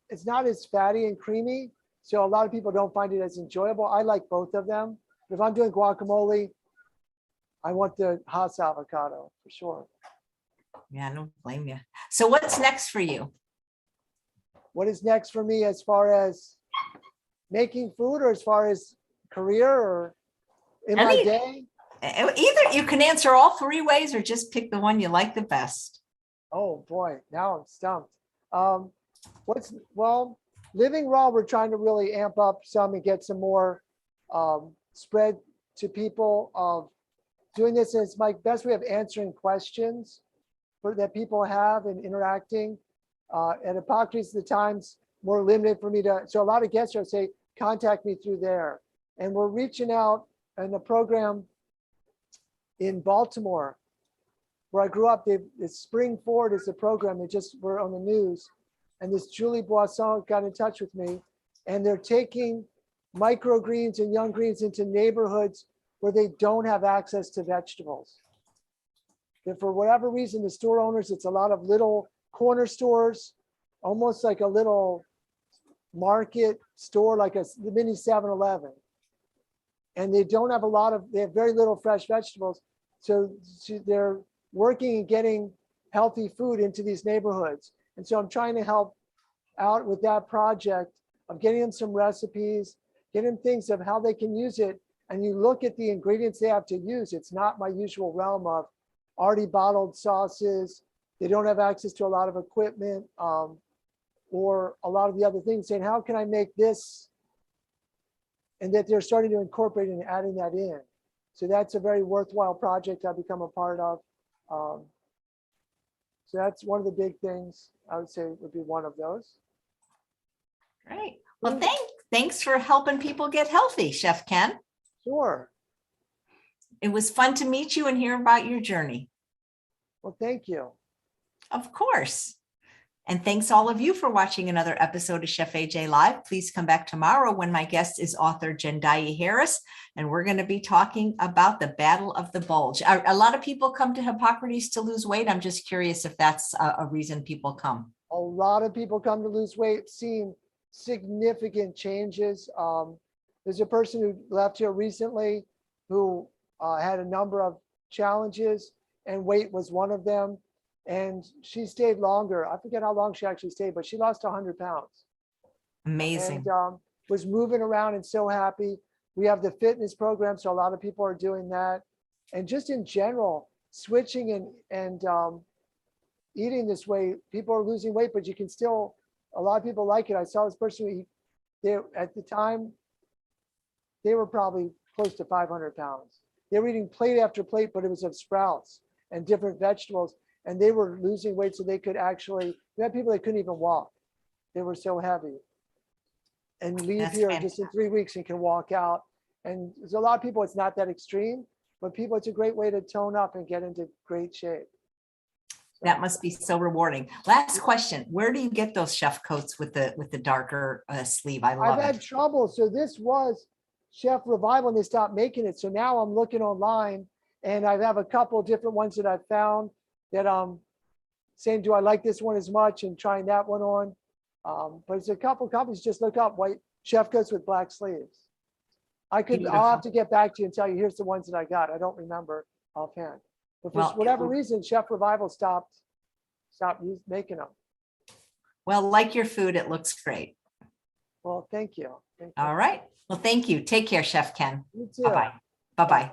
it's not as fatty and creamy, so a lot of people don't find it as enjoyable. I like both of them. If I'm doing guacamole, I want the Hass avocado for sure. Yeah, I don't blame you. So what's next for you? What is next for me as far as making food, or as far as career, or in my day? Either you can answer all three ways, or just pick the one you like the best. Oh boy, now I'm stumped. Well, living raw, we're trying to really amp up some and get some more spread to people of doing this. And it's my best way of answering questions that people have and interacting. At Hippocrates, the time's more limited for me to, so a lot of guests are say, contact me through there. And we're reaching out in a program in Baltimore, where I grew up. It's Spring Forward is the program. They just were on the news. And this Julie Boisson got in touch with me, and they're taking microgreens and young greens into neighborhoods where they don't have access to vegetables. And for whatever reason, the store owners, it's a lot of little corner stores, almost like a little market store, like a mini 7-Eleven. And they don't have they have very little fresh vegetables. So they're working and getting healthy food into these neighborhoods. And so I'm trying to help out with that project of getting them some recipes, getting them things of how they can use it. And you look at the ingredients they have to use. It's not my usual realm of already bottled sauces. They don't have access to a lot of equipment or a lot of the other things, saying, how can I make this? And that they're starting to incorporate and adding that in. So that's a very worthwhile project I've become a part of. So that's one of the big things I would say would be one of those. Great. Well, thanks for helping people get healthy, Chef Ken. Sure. It was fun to meet you and hear about your journey. Well, thank you. Of course. And thanks all of you for watching another episode of Chef AJ Live. Please come back tomorrow when my guest is author Jendiah Harris, and we're going to be talking about the Battle of the Bulge. A lot of people come to Hippocrates to lose weight. I'm just curious if that's a reason people come. A lot of people come to lose weight, seeing significant changes. There's a person who left here recently who had a number of challenges, and weight was one of them. And she stayed longer. I forget how long she actually stayed, but she lost 100 pounds. Amazing. And was moving around and so happy. We have the fitness program, so a lot of people are doing that. And just in general, switching and eating this way, people are losing weight, but you can still, a lot of people like it. I saw this person, at the time, they were probably close to 500 pounds. They were eating plate after plate, but it was of sprouts and different vegetables. And they were losing weight so they could actually, we had people that couldn't even walk. They were so heavy. And leave That's here fantastic. just in 3 weeks and can walk out. And there's a lot of people, it's not that extreme, but people, it's a great way to tone up and get into great shape. That must be so rewarding. Last question. Where do you get those chef coats with the darker sleeve? I love I've had it. trouble. So this was Chef Revival and they stopped making it. So now I'm looking online and I have a couple different ones that I've found that saying, do I like this one as much, and trying that one on. But it's a couple companies, just look up white chef coats with black sleeves. I'll have to get back to you and tell you, here's the ones that I got. I don't remember offhand. But for whatever reason, Chef Revival stopped making them. Well, like your food, it looks great. Well, thank you. All right. Well, thank you. Take care, Chef Ken. You too. Bye-bye. Bye-bye.